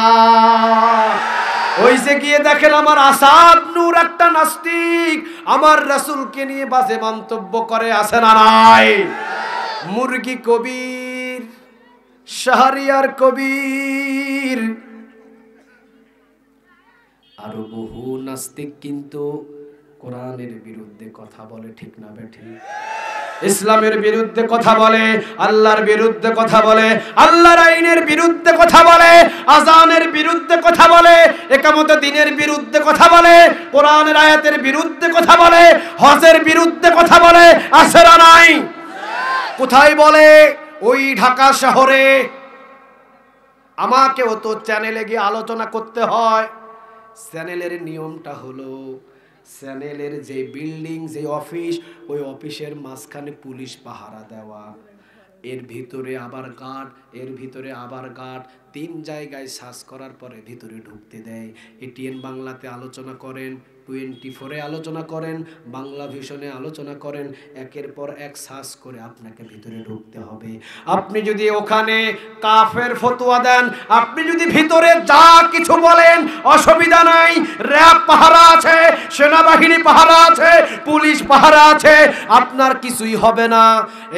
ওই যে গিয়ে দেখেন আমার আসাদ নূর একটা নাস্তিক আমার রাসূলকে নিয়ে বাজে মন্তব্য করে, আছে না নাই? মুরগি কবির, শাহরিয়ার কবির, আরো বহু নাস্তিক কিন্তু কোরআনের বিরুদ্ধে কথা বলে, ঠিক না বেঠিক? ইসলামের বিরুদ্ধে কথা বলে, আল্লাহর বিরুদ্ধে কথা বলে, আল্লাহর আইনের বিরুদ্ধে কথা বলে, আযানের বিরুদ্ধে কথা বলে, ইকামতে দ্বীনের বিরুদ্ধে কথা বলে, কোরআনের আয়াতের বিরুদ্ধে কথা বলে, হজের বিরুদ্ধে কথা বলে, আছে না নাই? কোথায় বলে? ওই ঢাকা শহরে। আমাকেও তো চ্যানেলে গিয়ে আলোচনা করতে হয়। চ্যানেলের নিয়মটা হলো, চ্যানেলের যে বিল্ডিং, যে অফিস, ওই অফিসের মাঝখানে পুলিশ পাহারা দেওয়া, এর ভিতরে আবার গার্ড, এর ভিতরে আবার গার্ড, 3 জায়গায় সার্চ করার পরে ভিতরে ঢুকতে দেয়। এটিএন বাংলাতে আলোচনা করেন, 24-এ আলোচনা করেন, বাংলা ভিশনে আলোচনা করেন, একের পর এক সার্চ করে আপনাকে ভিতরে ঢুকতে হবে। আপনি যদি ওখানে কাফের ফতোয়া দেন, আপনি যদি ভিতরে যা কিছু বলেন, অসুবিধা নাই, র‍্যাব পাহারা আছে, সেনাবাহিনী পাহারা আছে, পুলিশ পাহারা আছে, আপনার কিছুই হবে না।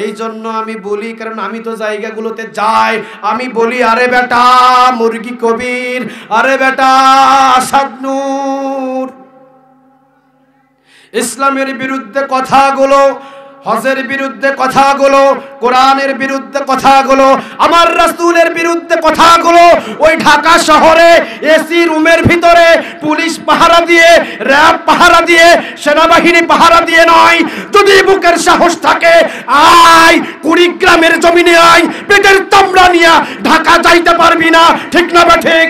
এই জন্য আমি বলি, কারণ আমি তো জায়গাগুলোতে যাই, আমি বলি, আরে বেটা মুরগি কবির, আরে বেটা আসাদ নূর, ইসলামের বিরুদ্ধে কথাগুলো, হজের বিরুদ্ধে কথাগুলো, কোরআনের বিরুদ্ধে কথাগুলো, আমার রাসূলের বিরুদ্ধে কথাগুলো, ওই ঢাকা শহরে এসি রুমের ভিতরে পুলিশ পাহারা দিয়ে, র‍্যাব পাহারা দিয়ে, সেনাবাহিনী পাহারা দিয়ে নয়। যদি বুকের সাহস থাকে, আয় কুড়িগ্রামের জমিনে আয়, পেটের চামড়া নিয়ে ঢাকা যাইতে পারবি না, ঠিক না বা ঠিক?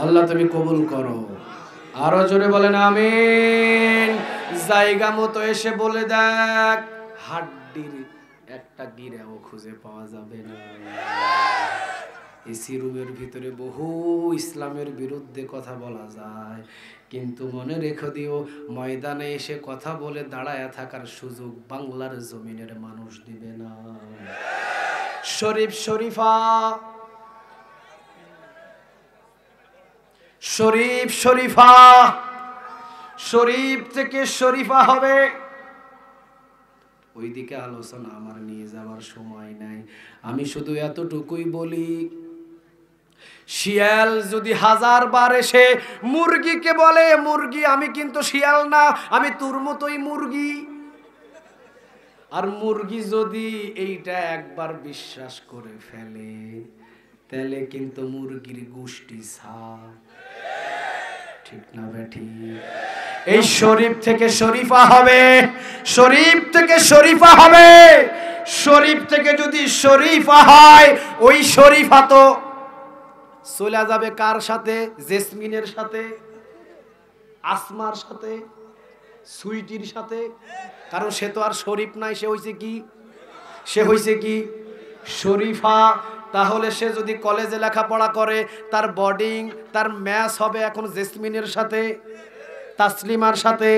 আল্লাহ তুমি কবুল করো। আরো জোরে বলেন আমিন। জায়গা মতো এসে বলে দেখ, হাড্ডির একটা গিরাও খুঁজে পাওয়া যাবে না। এসি রুমের ভিতরে বহু ইসলামের বিরুদ্ধে কথা বলা যায়, কিন্তু মনে রেখে দিও, ময়দানে এসে কথা বলে দাঁড়ায় থাকার সুযোগ বাংলার জমিনের মানুষ দিবে না। শরীফ শরীফা, শরীফ শরীফা, শরীফ থেকে শরীফা হবে। ওইদিকে আলোচনা আমার নিয়ে যাওয়ার সময় নাই। আমি শুধু এতটুকুই বলি, শিয়াল যদি 1000 বার এসে মুরগিকে বলে, মুরগি আমি কিন্তু শিয়াল না, আমি তোর মতোই মুরগি, আর মুরগি যদি এইটা একবার বিশ্বাস করে ফেলে, তাহলে কিন্তু মুরগির গোষ্ঠী ছাড়, ঠিক না বেঠি? এই শরীফ থেকে শরীফা হবে, শরীফ থেকে শরীফা হবে। শরীফ থেকে যদি শরীফা হয়, ওই শরীফা তো চলে যাবে কার সাথে? জেসমিনের সাথে, আসমার সাথে, সুইটির সাথে, কারণ সে তো আর শরীফ নাই, সে হইছে কি, সে হইছে কি শরীফা। তাহলে সে যদি কলেজে লেখাপড়া করে, তার বোর্ডিং, তার ম্যাচ হবে এখন জেসমিনের সাথে, তাসলিমার সাথে।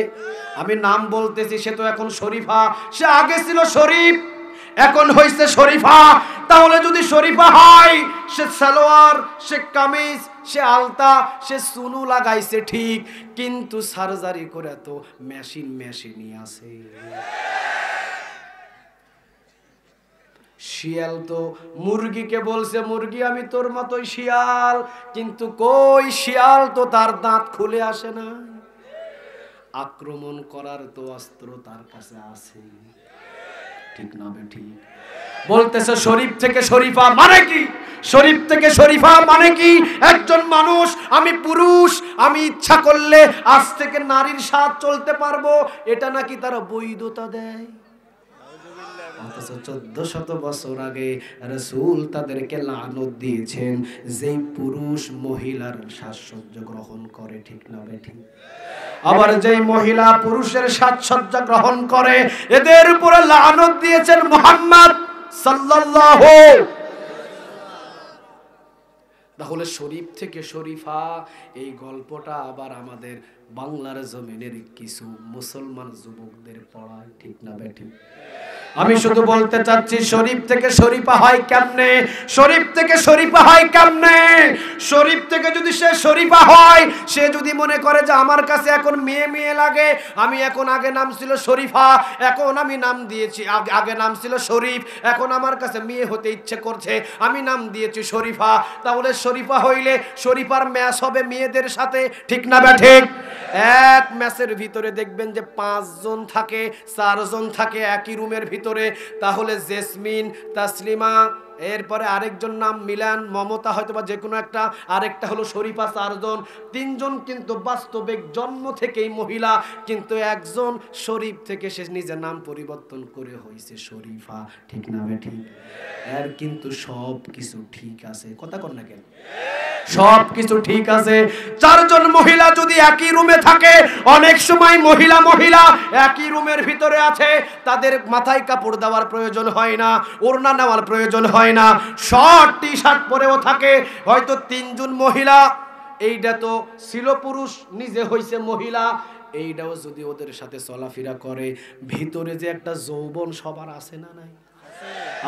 আমি নাম বলতেছি, সে তো এখন শরীফা, সে আগে ছিল শরীফ, এখন হইছে শরীফা। তাহলে যদি শরীফা হয়, সে সালোয়ার, সে কামিজ, সে আলতা, সে সুনু লাগাইছে ঠিক, কিন্তু সার্জারি করে তো মেশিনই আছে। শিয়াল তো মুরগিকে বলছে, মুরগি আমি তোর মতোই শিয়াল, কিন্তু কই শিয়াল তো তার দাঁত খুলে আসে না। আক্রমণ করার তো অস্ত্র তার কাছে আছে, ঠিক না বেঠিক? বলতেছে শরীফ থেকে শরীফা মানে কি? শরীফ থেকে শরীফা মানে কি? একজন মানুষ, আমি পুরুষ, আমি ইচ্ছা করলে আজ থেকে নারীর সাথে চলতে পারবো, এটা নাকি তারা বৈধতা দেয়। অথচ 1400 বছর আগে রাসূল তাদেরকে লানত দিয়েছেন, যেই পুরুষ মহিলার সাজসজ্জা গ্রহণ করে, ঠিক না বেঠিক? আবার যেই মহিলা পুরুষের সাজসজ্জা গ্রহণ করে, এদের উপরে লানত দিয়েছেন মুহাম্মদ সাল্লাল্লাহু। তাহলে শরীফ থেকে শরীফা, এই গল্পটা আবার আমাদের বাংলার জমিনের কিছু মুসলমান যুবকদের পড়ায়, ঠিক না বেঠিক? আমি শুধু বলতে চাচ্ছি, শরীফ থেকে শরীফা হয় কেমনে? শরীফ থেকে শরীফা হয় কেমনে? শরীফ থেকে যদি সে শরীফা হয়, সে যদি মনে করে যে আমার কাছে এখন মেয়ে লাগে, আমি এখন, আগে নাম ছিল শরীফা, এখন আমি নাম দিয়েছি, আগে নাম ছিল শরীফ, এখন আমার কাছে মেয়ে হতে ইচ্ছে করছে, আমি নাম দিয়েছি শরীফা। তাহলে শরীফা হইলে শরীফার ম্যাচ হবে মেয়েদের সাথে, ঠিক না বেঠিক? এক ম্যাচের ভিতরে দেখবেন যে 5 জন থাকে, 4 জন থাকে একই রুমের ভিতরে। তাহলে জেসমিন, তাসলিমা, এরপরে আরেকজন নাম মিলান, মমতা, হয়তো বা যে কোনো একটা, আরেকটা হলো শরীফা, 4 জন। 3 জন কিন্তু বাস্তবিক জন্ম থেকেই মহিলা, কিন্তু একজন শরীফ থেকে সে নিজের নাম পরিবর্তন করে হয়েছে শরীফা, ঠিক না বেঠিক? এর কিন্তু সব কিছু ঠিক আছে, কথা কর না কেন? সব কিছু ঠিক আছে। 4 জন মহিলা যদি একই রুমে থাকে, অনেক সময় মহিলা একই রুমের ভিতরে আছে, তাদের মাথায় কাপড় দেওয়ার প্রয়োজন হয় না, ওড়না নেওয়ার প্রয়োজন হয় না, শর্ট টি শার্ট পরেও থাকে। হয়তো 3 জন মহিলা, এইটা তো ছিল পুরুষ, নিজে হইছে মহিলা, এইটাও যদি ওদের সাথে চলাফেরা করে, ভিতরে যে একটা যৌবন সবার আছে না নাই?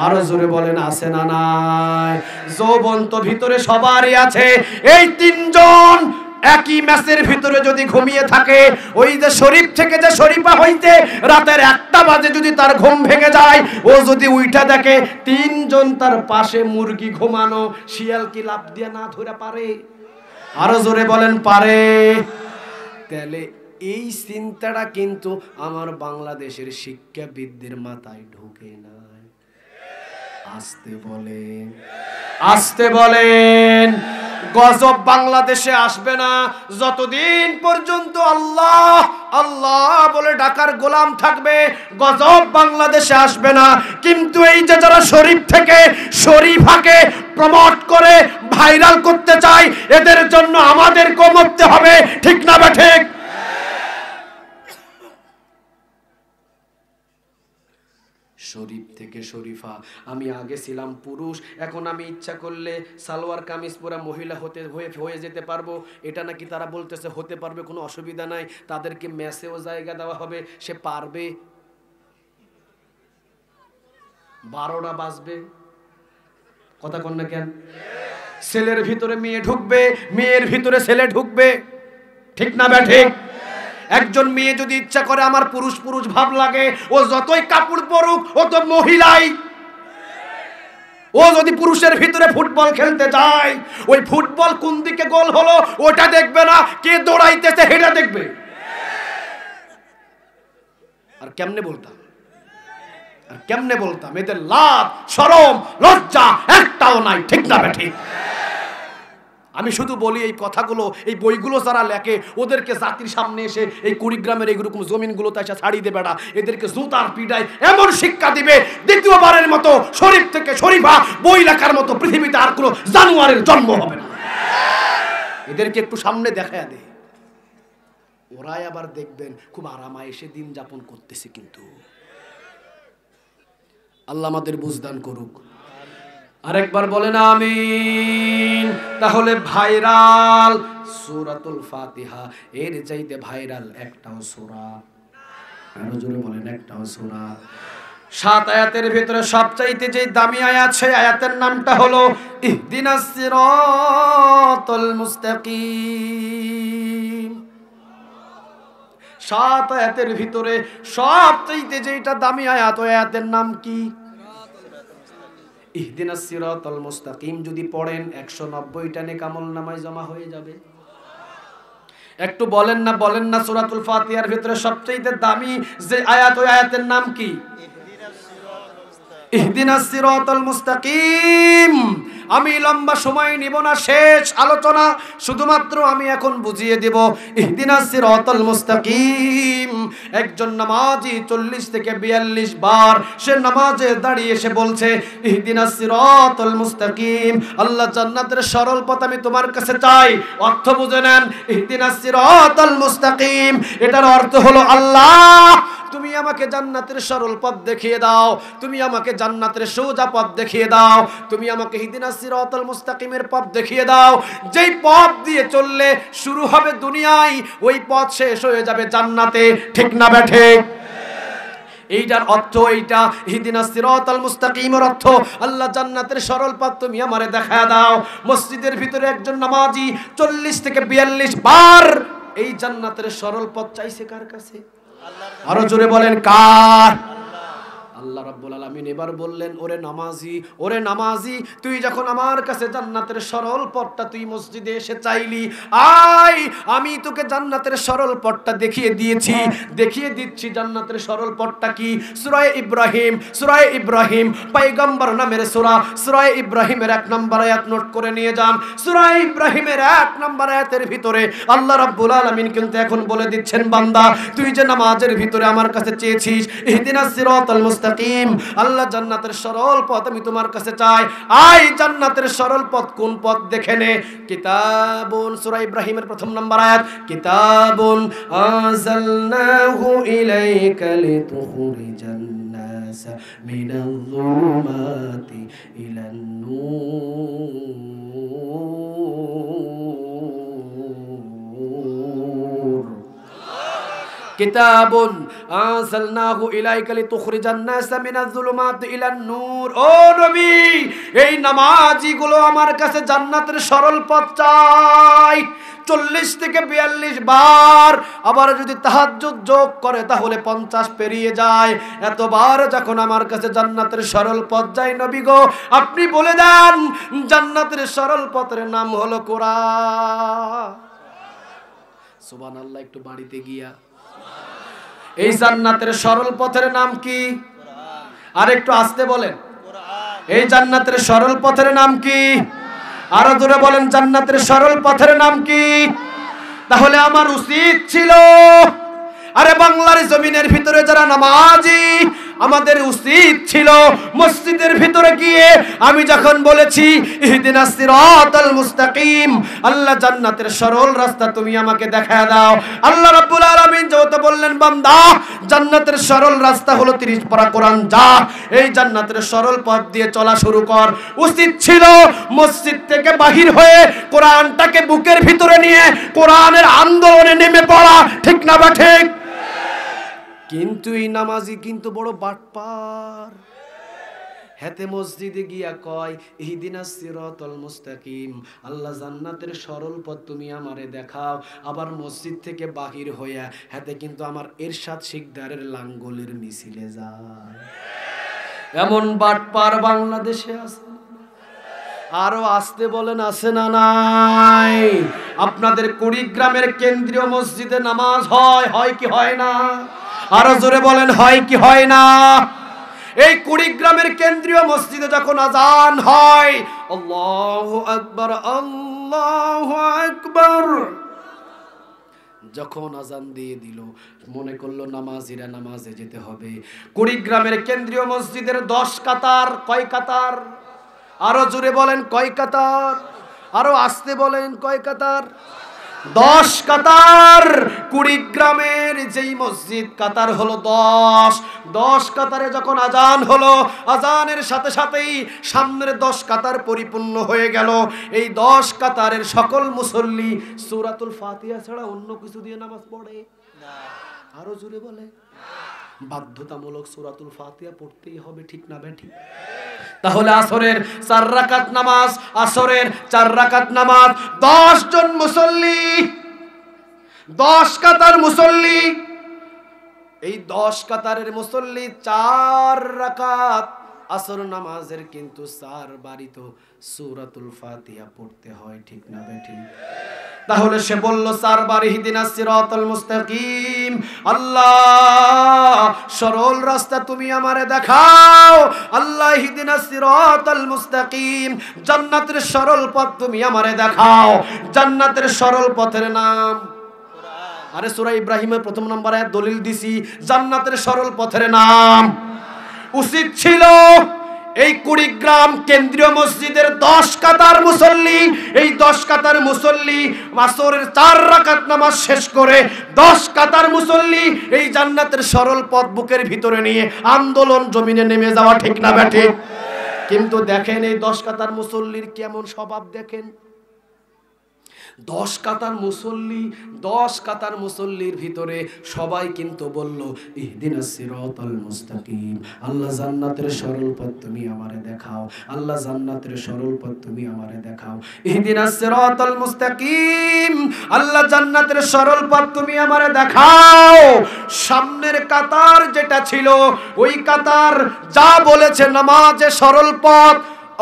আরো জোরে বলেন, আছে না নাই? যৌবন তো ভিতরে সবারই আছে। এই 3 জন একই ম্যাচের ভিতরে যদি ঘুমিয়ে থাকে, ওই যে শরীফ থেকে যে শরীফা হইতে রাতের 1টা বাজে যদি তার ঘুম ভেঙে যায়, ও যদি উইঠা দেখে 3 জন তার পাশে মুরগি ঘুমানো, শিয়াল কি লাফ দিয়ে না ধরে পারে? আরো জোরে বলেন, পারে? তাহলে এই চিন্তাটা কিন্তু আমার বাংলাদেশের শিক্ষাবিদদের মাথায় ঢোকে না। আসতে বলেন, আসতে বলেন। গজব বাংলাদেশে আসবে না যতদিন পর্যন্ত আল্লাহ আল্লাহ বলে ডাকার গোলাম থাকবে, গজব বাংলাদেশে আসবে না। কিন্তু এই যে যারা শরীফ থেকে শরীফাকে প্রমোট করে ভাইরাল করতে চায়, এদের জন্য আমাদের কমতে হবে, ঠিক না বেঠিক? শরীফ থেকে শরীফা, আমি আগে ছিলাম পুরুষ, এখন আমি ইচ্ছা করলে সালোয়ার কামিজ পরা মহিলা হয়ে যেতে পারবো, এটা নাকি তারা বলতেছে হতে পারবে, কোনো অসুবিধা নাই, তাদেরকে ম্যাচেও জায়গা দেওয়া হবে, সে পারবে। 12টা বাজবে, কথা কন না কেন? ছেলের ভিতরে মেয়ে ঢুকবে, মেয়ের ভিতরে ছেলে ঢুকবে, ঠিক না বেঠিক? একজন মেয়ে যদি ইচ্ছা করে আমার পুরুষ পুরুষ ভাব লাগে, ও যতই কাপড় পরুক, ও তো মহিলাই। ও যদি পুরুষের ভিতরে ফুটবল খেলতে যায়, ওই ফুটবল কোন দিকে গোল হলো ওটা দেখবে না, কে দৌড়াইতেছে সেটা দেখবে। আর কেমনে বলতাম, এদের লাভ শরম লজ্জা একটাও নাই, ঠিক না বেঠিক? আমি শুধু বলি, এই কথাগুলো, এই বইগুলো যারা লেখে, ওদেরকে জাতির সামনে এসে এই কুড়িগ্রামের এইরকম জমিনগুলোতে এসে ছাড়িয়ে দেবে না, এদেরকে জুতার পিটায় এমন শিক্ষা দিবে, দ্বিতীয়বারের মতো শরীফ থেকে শরীফা বই লেখার মতো পৃথিবীতে আর কোনো জানোয়ারের জন্ম হবে না। এদেরকে একটু সামনে দেখায় দে। ওরাই আবার দেখবেন খুব আরামায়েশে দিন যাপন করতেছে। কিন্তু আল্লাহ আমাদের বুঝদান করুক। আরেকবার বলেন আমিন। তাহলে ভাইরাল সূরাতুল ফাতিহা, এর চাইতে ভাইরাল একটাও সূরা, আরো জোরে বলেন একটাও সূরা। 7 আয়াতের ভিতরে সবচাইতে যে দামি আয়াত, সেই আয়াতের নামটা হলো ইহদিনাস সিরাতাল মুস্তাকিম। 7 আয়াতের ভিতরে সবচাইতে যেটা দামি আয়াত, ওই আয়াতের নাম কি? ইহদিনাস সিরাতাল মুস্তাকিম। যদি পড়েন 190টা নেক আমলনামায় জমা হয়ে যাবে। একটু বলেন না সূরাতুল ফাতিহার ভিতরে সবচেয়ে দামি যে আয়াত, ওই আয়াতের নাম কি? ইহদিনাস সিরাতাল মুস্তাকিম। আমি লম্বা সময় নিব না, শেষ আলোচনা শুধুমাত্র আমি এখন বুঝিয়ে দেব। ইহদিনাস সিরাতাল মুস্তাকিম, একজন নামাজি 40 থেকে 42 বার সে নামাজে দাঁড়িয়ে সে বলছে ইহদিনাস সিরাতাল মুস্তাকিম। আল্লাহ জান্নাতের সরল পথ আমি তোমার কাছে চাই। অর্থ বুঝে নেন, ইহদিনাস সিরাতাল মুস্তাকিম এটার অর্থ হলো আল্লাহ তুমি আমাকে জান্নাতের সরল পথ দেখিয়ে দাও, তুমি আমাকে জান্নাতের সোজা পথ দেখিয়ে দাও, তুমি আমাকে ইহদিনাস সিরাতাল মুস্তাকিমের পথ দেখিয়ে দাও, যেই পথ দিয়ে চললে শুরু হবে দুনিয়ায়, ওই পথ শেষ হয়ে যাবে জান্নাতে। ঠিক না বেঠে? এইটার অর্থ এইটা। ইহদিনাস সিরাতাল মুস্তাকিমের অর্থ আল্লাহ জান্নাতের সরল পথ তুমি আমারে দেখায় দাও। মসজিদের ভিতরে একজন নামাজি 40 থেকে 42 বার এই জান্নাতের সরল পথ চাইছে কার কাছে? আরো জোরে বলেন কার? আল্লাহ রাব্বুল আলামিন এবার বললেন, ওরে নামাজি তুই যখন আমার কাছে জান্নাতের সরল পথটা তুই মসজিদে এসে চাইলি, আয় আমি তোকে জান্নাতের সরল পথটা দেখিয়ে দিচ্ছি। জান্নাতের সরল পথটা কি? সূরা ইব্রাহিম পয়গম্বর নামের সূরা। সূরা ইব্রাহিমের 1 নম্বর আয়াত নোট করে নিয়ে যান। সূরা ইব্রাহিমের 1 নম্বর আয়াতের ভিতরে আল্লাহ রাব্বুল আলামিন কিন্তু এখন বলে দিচ্ছেন, বান্দা তুই যে নামাজের ভিতরে আমার কাছে চেয়েছিস ইহদিনাস সিরাতাল মুস্তাকিম, আল্লাহ জান্নাতের সরল পথ আমি তোমার কাছে চাই, আয় জান্নাতের সরল পথ কোন পথ দেখে নে। কিতাবুন, সূরা ইব্রাহিমের 1 নম্বর আয়াত, কিতাবুন আনজালনাহু ইলাইকা লিতুখরিজান নাস মিনাল যুলুমাতি ইলান নূর। কিতাবুন আনজালনাহু ইলাইকা লিতুখরিজান নাস মিনাজ যুলুমাতি ইলান নূর। ও নবী, এই নামাজিগুলো আমার কাছে জান্নাতের সরল পথ চায় 40 থেকে 42 বার। আবার যদি তাহাজ্জুদ যোগ করে তাহলে 50 পেরিয়ে যায়। এতবার যখন আমার কাছে জান্নাতের সরল পথ যায়, নবী গো আপনি বলে দেন জান্নাতের সরল পথের নাম হলো কোরআন। সুবহানাল্লাহ। একটু বাড়িতে গিয়া এই জান্নাতের সরল পথের নাম কি? আর একটু আস্তে বলেন, এই জান্নাতের সরল পথের নাম কি? আরো জোরে বলেন, জান্নাতের সরল পথের নাম কি? তাহলে আমার উচিত ছিল, আরে বাংলার জমিনের ভিতরে যারা নামাজি, আমাদের উচিত ছিল মসজিদের ভিতরে গিয়ে আমি যখন বলেছি ইহদিনাস সিরাতাল মুস্তাকিম, আল্লাহ জান্নাতের সরল রাস্তা তুমি আমাকে দেখায় দাও, আল্লাহ রাব্বুল আলামিন যেহেতু বললেন বান্দা জান্নাতের সরল রাস্তা হলো 30 পারা কোরআন, যা এই জান্নাতের সরল পথ দিয়ে চলা শুরু কর। উচিত ছিল মসজিদ থেকে বাহির হয়ে কোরআনটাকে বুকের ভিতরে নিয়ে কোরআনের আন্দোলনে নেমে পড়া। ঠিক না বা ঠিক? কিন্তু এই নামাজি কিন্তু বড় বাটপার। হেতে মসজিদে গিয়া কয় ইহদিনাস সিরাতাল মুস্তাকিম, আল্লাহ জান্নাতের সরল পথ তুমি আমারে দেখাও। আবার মসজিদ থেকে বাহির হইয়া হেতে কিন্তু আমার এরশাদ শিকদারের লাঙ্গলের মিছিলে যায়। এমন বাটপার বাংলাদেশে আছে। আরো আসতে বলেন, আছে না নাই? আপনাদের কুড়িগ্রামের কেন্দ্রীয় মসজিদে নামাজ হয় কি হয় না? আরো জোরে বলেন, হয় কি হয় না? এই কুড়িগ্রামের কেন্দ্রীয় মসজিদে যখন আজান হয়, আল্লাহু আকবার আল্লাহু আকবার, যখন আজান দিয়ে দিল মনে করলো নামাজিরা নামাজে যেতে হবে। কুড়িগ্রামের কেন্দ্রীয় মসজিদের 10 কাতার। কয় কাতার? আরো জোরে বলেন, কয় কাতার? আরো আস্তে বলেন, কয় কাতার? 10 কাতার। কুড়িগ্রামের যেই মসজিদ কাতার হলো 10 কাতারে যখন আজান হলো, আজানের সাথে সাথেই সামনের 10 কাতার পরিপূর্ণ হয়ে গেল। এই 10 কাতারের সকল মুসল্লি সূরাতুল ফাতিহা ছাড়া অন্য কিছু দিয়ে নামাজ পড়ে না। আরো জোরে বলে, বাধ্যতামূলক সূরাতুল ফাতিহা পড়তেই হবে, ঠিক না বেঠিক? তাহলে আসরের 4 রাকাত নামাজ, আসরের 4 রাকাত নামাজ, 10 জন মুসল্লি, 10 কাতার মুসল্লি, এই 10 কাতারের মুসল্লি 4 রাকাত আসর নামাজের কিন্তু 4 বারই তো সূরাতুল ফাতিহা পড়তে হয়, ঠিক না বেঠিক? তাহলে সে বলল 4 বার ইহদিনাস সিরাতাল মুস্তাকিম, আল্লাহ সরল রাস্তা তুমি আমারে দেখাও, আল্লাহ ইহদিনাস সিরাতাল মুস্তাকিম, জান্নাতের সরল পথ তুমি আমারে দেখাও। জান্নাতের সরল পথের নাম কোরআন। আরে সূরা ইব্রাহিমের প্রথম নম্বর আয়াত দলিল দিছি, জান্নাতের সরল পথের নাম। উচিত ছিল এই কুড়িগ্রাম কেন্দ্রীয় মসজিদের 10 কাতার মুসল্লি, এই 10 কাতার মুসল্লি আসরের 4 রাকাত নামাজ শেষ করে 10 কাতার মুসল্লি এই জান্নাতের সরল পথ বুকের ভিতরে নিয়ে আন্দোলন জমিনে নেমে যাওয়া, ঠিক না বেঠিক? কিন্তু দেখেন এই 10 কাতার মুসল্লির কেমন স্বভাব দেখেন। 10 কাতার মুসল্লি, 10 কাতার মুসল্লির ভিতরে সবাই কিন্তু বলল ইহদিনাস সিরাতাল মুস্তাকিম, আল্লাহ জান্নাতের সরল পথ তুমি আমারে দেখাও, আল্লাহ জান্নাতের সরল পথ তুমি আমারে দেখাও। ইহদিনাস সিরাতাল মুস্তাকিম, আল্লাহ জান্নাতের সরল পথ তুমি আমারে দেখাও। সামনের কাতার যেটা ছিল ওই কাতার যা বলেছে নামাজে সরল পথ,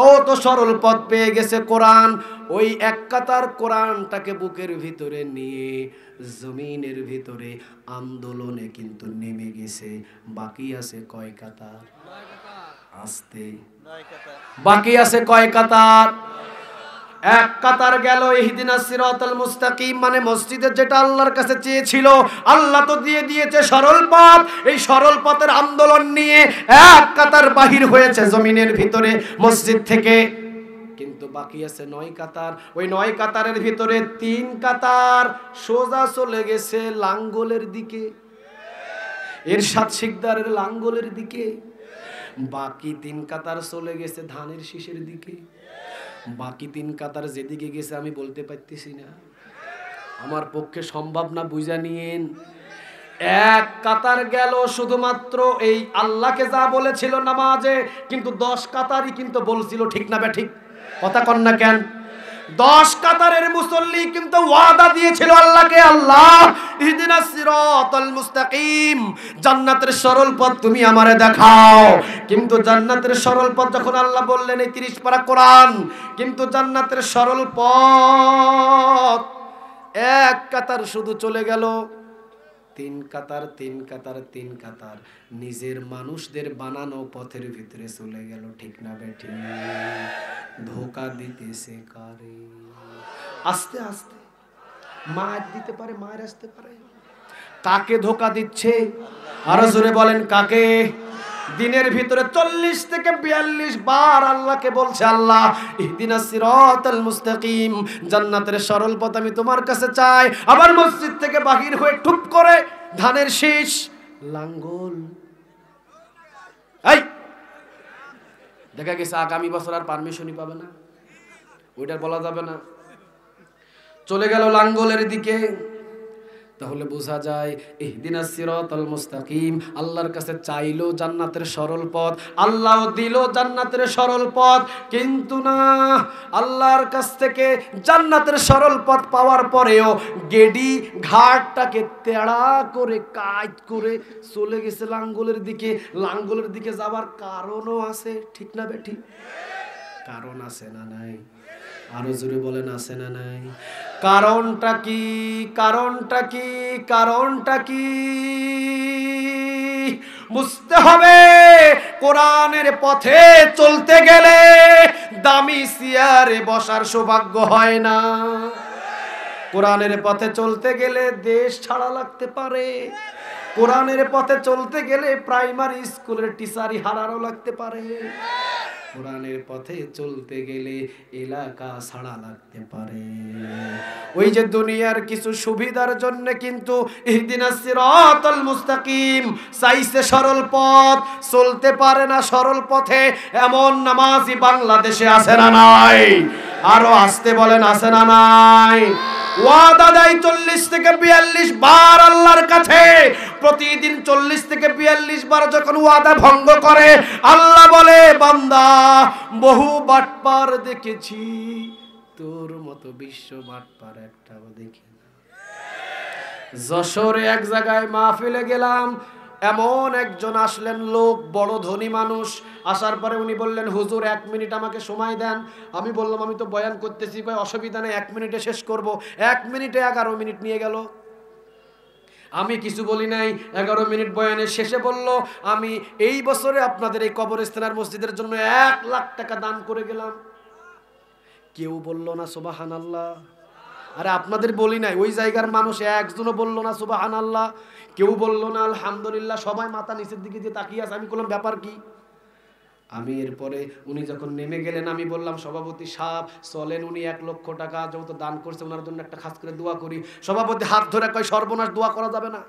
ও তো সরল পথ পেয়ে গেছে কোরআন। ওই 1 কাতার কোরআনটাকে বুকের ভিতরে নিয়ে জমিনের ভিতরে আন্দোলনে কিন্তু নেমে গেছে। বাকি আছে কয় কাতার? আস্তে, 9 কাতার। বাকি আছে কয় কাতার? 1 কাতার গেল। ইহদিনাস সিরাতাল মুস্তাকিম মানে মসজিদের যেটা আল্লাহর কাছে চেয়েছিল, আল্লাহ তো দিয়ে দিয়েছে সরল পথ। এই সরল পথের আন্দোলন নিয়ে 1 কাতার বাহির হয়েছে জমিনের ভিতরে মসজিদ থেকে, কিন্তু বাকি আছে 9 কাতার। ওই 9 কাতারের ভিতরে 3 কাতার সোজা চলে গেছে লাঙ্গলের দিকে, এরশাদ শিকদারের লাঙ্গলের দিকে। বাকি 3 কাতার চলে গেছে ধানের শীষের দিকে। বাকি 3 কাতার যেদিকে গেছে আমি বলতে পারতেছি না, আমার পক্ষে সম্ভব না, বুঝা নিয়েন। 1 কাতার গেল শুধুমাত্র এই আল্লাহকে যা বলেছিল নামাজে, কিন্তু 10 কাতারই কিন্তু বলছিল, ঠিক না বেঠিক? কথা কন না কেন? 10 কাতারের মুসল্লি কিন্তু ওয়াদা দিয়েছিল আল্লাহকে, আল্লাহ ইহদিনাস সিরাতাল মুস্তাকিম, জান্নাতের সরল পথ তুমি আমারে দেখাও। কিন্তু জান্নাতের সরল পথ যখন আল্লাহ বললেন এই 30 পারা কোরআন, কিন্তু জান্নাতের সরল পথ 1 কাতার শুধু চলে গেল। 3 কাতার 3 কাতার 3 কাতার নিজের মানুষদের বানানো পথের ভিতরে চলে গেল, ঠিক না বেঠিক? ধোকা দিতেছে কারে? আস্তে আস্তে মার দিতে পারে, মার আসতে পারে। কাকে ধোকা দিচ্ছে? আরো জোরে বলেন কাকে? দিনের ভিতরে 40 থেকে 42 বার আল্লাহকে বলছে, আল্লাহ ইহদিনাস সিরাতাল মুস্তাকিম, জান্নাতের সরল পথ আমি তোমার কাছে চাই। আবার মসজিদ থেকে বাহির হয়ে টুপ করে ধানের শীষ, লাঙ্গল, এই দেখা গেছে আগামী বছর আর পারমিশনই পাবে না, ওইটা বলা যাবে না, চলে গেল লাঙ্গলের দিকে। তাহলে বোঝা যায় ইহদিনাস সিরাতাল মুস্তাকিম, আল্লাহর কাছে চাইলো জান্নাতের সরল পথ, আল্লাহ দিল জান্নাতের সরল পথ। কিন্তু না, আল্লাহর কাছ থেকে জান্নাতের সরল পথ পাওয়ার পরেও গেডি ঘাটটাকে তেড়া করে কাজ করে চলে গেছে লাঙ্গলের দিকে। লাঙ্গলের দিকে যাবার কারণও আছে, ঠিক না বেঠিক? কারণ আছে না নাই? আরো জোরে বলেন আছে না নাই? কারণটা কি? কারণটা কি? কারণটা কি? বুঝতে হবে কোরআনের পথে চলতে গেলে দামি চেয়ারে বসার সৌভাগ্য হয় না। কোরআনের পথে চলতে গেলে দেশ ছাড়া লাগতে পারে, কোরআনের পথে চলতে গেলে প্রাইমারি স্কুলের টিচারই হারারও লাগতে পারে, কোরআনের পথে চলতে গেলে এলাকা ছাড়া লাগতে পারে। ওই যে দুনিয়ার কিছু সুবিধার জন্য কিন্তু ইহদিনাস সিরাতাল মুস্তাকিম চাইছে সরল পথ, চলতে পারে না সরল পথে, এমন নামাজি বাংলাদেশে আছে না নাই? আরো আসতে বলেন, আছে না নাই? ওয়াদা দেয় 40 থেকে 42 বার আল্লাহর কাছে, প্রতিদিন 40 থেকে 42 বার যখন ওয়াদা ভঙ্গ করে আল্লাহ বলে, বান্দা বহু বাটপার দেখেছি, তোর মতো বিশ্ব বাটপার একটাও দেখি না। যশোরে এক জায়গায় মাহফিলে গেলাম, এমন একজন আসলেন লোক, বড় ধনী মানুষ। আসার পরে উনি বললেন, হুজুর 1 মিনিট আমাকে সময় দেন। আমি বললাম, আমি তো বয়ান করতেছি। কই অসুবিধা নেই, 1 মিনিটে শেষ করব। 1 মিনিটে 11 মিনিট নিয়ে গেল। আমি কিছু বলি নাই। 11 মিনিট বয়ানের শেষে বলল, আমি এই বছরে আপনাদের এই কবরস্থানের মসজিদের জন্য 1 লাখ টাকা দান করে গেলাম। কেউ বলল না সুবহানাল্লাহ? আরে আপনাদের বলি নাই, ওই জায়গার মানুষ একজনও বলল না সুবহানাল্লাহ, কেউ বলল না আলহামদুলিল্লাহ, সবাই মাথা নিচের দিকে দিয়ে তাকিয়ে আছে। আমি বললাম, ব্যাপার কি? আমি এরপরে উনি যখন নেমে গেলেন, আমি বললাম, সভাপতি সাহেব চলেন, উনি 1 লক্ষ টাকা যেহেতু দান করছে, ওনার জন্য একটা খাস করে দোয়া করি। সভাপতি হাত ধরে কয়, সর্বনাশ, দোয়া করা যাবে না।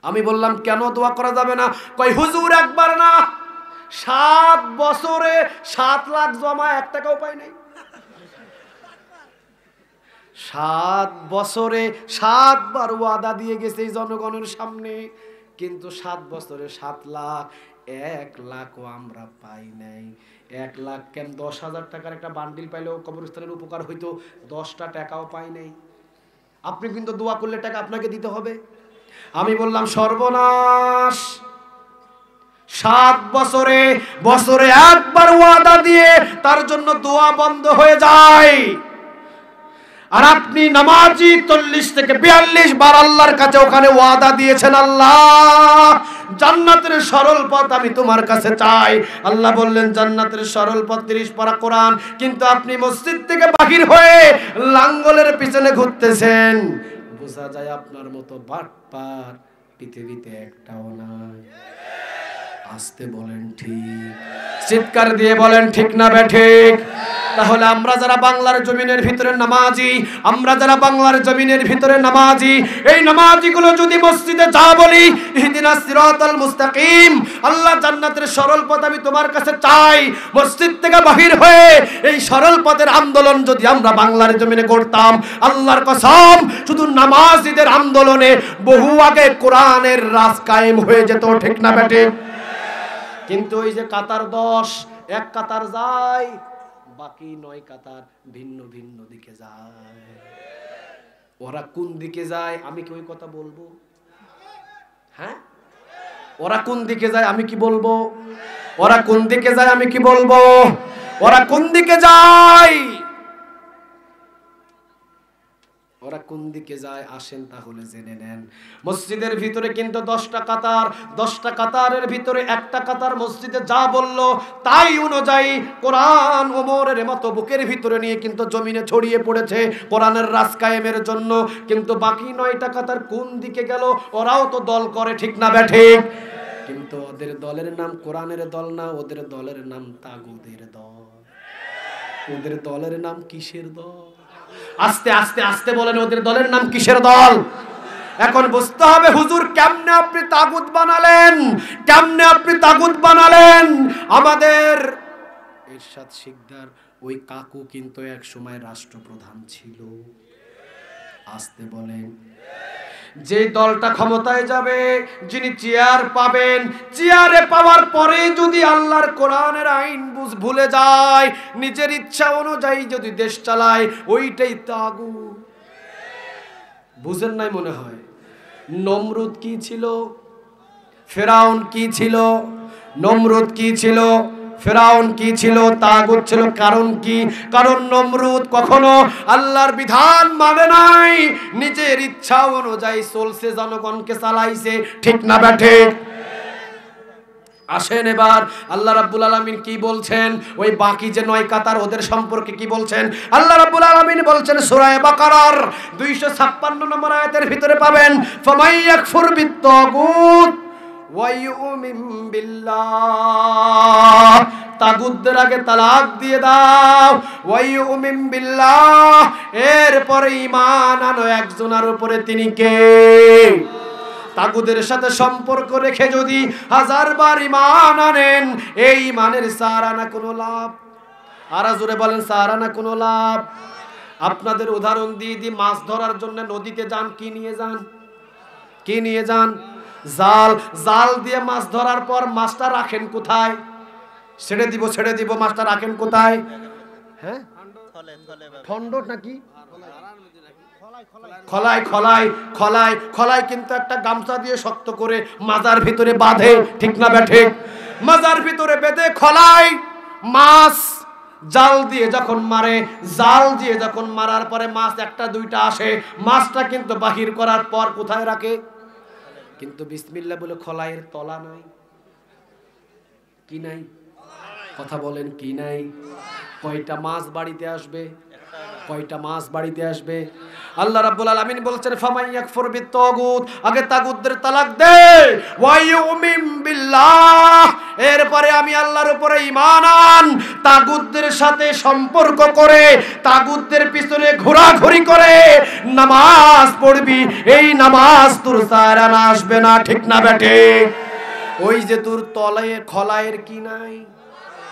আমি বললাম, কেন দোয়া করা যাবে না? কয়, হুজুর একবার না, 7 বছরে 7 লাখ জমা, 1 টাকাও পাই নাই। 7 বছরে 7 বার ওয়াদা দিয়ে গেছে এই জনগণের সামনে, কিন্তু 7 বছরে 7 লাখ, 1 লাখও আমরা পাই নাই। 1 লাখ কেন, 10,000 টাকার একটা বান্ডিল পাইলেও কবরস্থানের উপকার হইতো, 10টা টাকাও পাই নাই। আপনি কিন্তু দোয়া করলে টাকা আপনাকে দিতে হবে। আমি বললাম, সর্বনাশ, 7 বছরে বছরে 1 বার ওয়াদা দিয়ে তার জন্য দোয়া বন্ধ হয়ে যায়। আর আপনি নামাজি 40 থেকে 42 বার আল্লাহর কাছে ওখানে ওয়াদা দিয়েছেন, আল্লাহ জান্নাতের সরল পথ আমি তোমার কাছে চাই। আল্লাহ বললেন জান্নাতের সরল পথ 30 পারা কোরআন, কিন্তু আপনি মসজিদ থেকে বাহির হয়ে লাঙ্গলের পিছনে ঘুরতেছেন। বোঝা যায় আপনার মতো বাটপার পৃথিবীতে একটাও নাই। আসতে বলেন ঠিক, চিৎকার দিয়ে বলেন ঠিক না বেঠিক? তাহলে আমরা যারা বাংলার জমিনের ভিতরে নামাজি, আমরা যারা বাংলার জমিনের ভিতরে নামাজি, এই নামাজিগুলো যদি মসজিদে যা বলি, ইহদিনাস সিরাতাল মুস্তাকিম, আল্লাহ জান্নাতের সরল পথ আমি তোমার কাছে চাই, মসজিদ থেকে বাহির হয়ে এই সরল পথের আন্দোলন যদি আমরা বাংলার জমিনে করতাম, আল্লাহর কসম শুধু নামাজিদের আন্দোলনে বহু আগে কোরআনের রাজ কায়েম হয়ে যেত, ঠিক না বেঠিক? কিন্তু ওই যে কাতার 10, এক কাতার যায়, বাকি 9 কাতার ভিন্ন ভিন্ন দিকে যায়। ওরা কোন দিকে যায় আমি কি ওই কথা বলবো? হ্যাঁ, ওরা কোন দিকে যায় আমি কি বলবো? ওরা কোন দিকে যায় আমি কি বলবো? ওরা কোন দিকে যায়, ওরা কোন দিকে যায় আসেন তাহলে জেনে নেন। মসজিদের ভিতরে কিন্তু 10টা কাতার, 10টা কাতারের ভিতরে একটা কাতার মসজিদে যা বলল তাই অনুযায়ী কোরআন ওমরের মতো বুকের ভিতরে নিয়ে কিন্তু জমিনে ছড়িয়ে পড়েছে কোরআনের রাজ কায়েমের জন্য। কিন্তু বাকি 9টা কাতার কোন দিকে গেল? ওরাও তো দল করে, ঠিক না বেঠিক? কিন্তু ওদের দলের নাম কোরআনের দল না, ওদের দলের নাম তাগুদের দল। ওদের দলের নাম কিসের দল? আস্তে আস্তে আস্তে বলেন, ওদের দলের নাম কিসের দল? এখন বুঝতে হবে, হুজুর কেমনে আপনি তাগুত বানালেন, কেমনে আপনি তাগুত বানালেন? আমাদের ইরশাদ শিকদার ওই কাকু কিন্তু এক সময় রাষ্ট্রপ্রধান ছিল। আস্তে বলেন, যে দলটা ক্ষমতায় যাবে, যিনি চেয়ার পাবেন, চেয়ারে পাওয়ার পরে যদি আল্লাহর কোরআনের আইন ভুলে যায়, নিজের ইচ্ছা অনুযায়ী যদি দেশ চালায়, ওইটাই তাগুত। বুঝেন নাই মনে হয়? নমরুদ কি ছিল, ফেরাউন কি ছিল? নমরুদ কি ছিল, ফেরাউন কি ছিল? তাগুত ছিল। কারণ কি? কারণ নমরুদ কখনো আল্লাহর বিধান মানে নাই, নিজের ইচ্ছা অনুযায়ী চলছে, জনগণকে চালাইছে, ঠিক না বেঠিক? আসেন এবার আল্লাহ রাব্বুল আলামিন কি বলছেন, ওই বাকি যে 9 কাতার ওদের সম্পর্কে কি বলছেন? আল্লাহ রাব্বুল আলামিন বলছেন সূরা বাকারার 256 নম্বর আয়াতের ভিতরে পাবেন, ফামাইয়াকফুর বিত্তাগুত ওয়া ইউমিন বিল্লাহ তাগুতদের আগে তালাক দিয়ে দাও। ওয়াইউমিন বিল্লাহ, এরপরে ঈমান আনো একজনের উপরে, তিনি কে? তাগুদের সাথে সম্পর্ক রেখে যদি 1000 বার ঈমান আনেন, এই ঈমানের সারানা কোনো লাভ। আর জোরে বলেন সারানা কোনো লাভ। আপনাদের উদাহরণ দিয়ে দিই, মাছ ধরার জন্য নদীতে যান, কি নিয়ে যান? কি নিয়ে যান? জাল। জাল দিয়ে মাছ ধরার পর মাছটা রাখেন কোথায়? ছেড়ে দিব, মাছটা রাখেন কোথায়? হ্যাঁ, ঠন্ড নাকি খলাই? খলাই কিন্তু একটা গামছা দিয়ে শক্ত করে মাজার ভিতরে বাঁধে, ঠিক না বেঠে? মাজার ভিতরে বেঁধে খলাই মাছ জাল দিয়ে যখন মারে, জাল দিয়ে যখন মারার পরে মাছ একটা দুইটা আসে, মাছটা কিন্তু বাহির করার পর কোথায় রাখে? কিন্তু বিসমিল্লাহ বলে খলাইয়ের তলা নাই, কি নাই? কথা বলেন, কি নাই? কয়টা মাছ বাড়িতে আসবে? কয়টা মাছ বাড়িতে আসবে? আল্লাহ রাব্বুল আলামিন বলছেন ফামান ইয়াকফুর বিত্তাগুত, আগে তাগুতদের তালাক দে, ওয়া ইউমিন বিল্লাহ, এরপরে আমি আল্লাহর উপরে ঈমান আন। তাগুতদের সাথে সম্পর্ক করে, তাগুতদের পিছনে ঘোরাঘুরি করে নামাজ পড়বি, এই নামাজ তোর সারানা আসবে না, ঠিক না বেটে? ওই যে তোর তলায় খলায়ের কি নাই?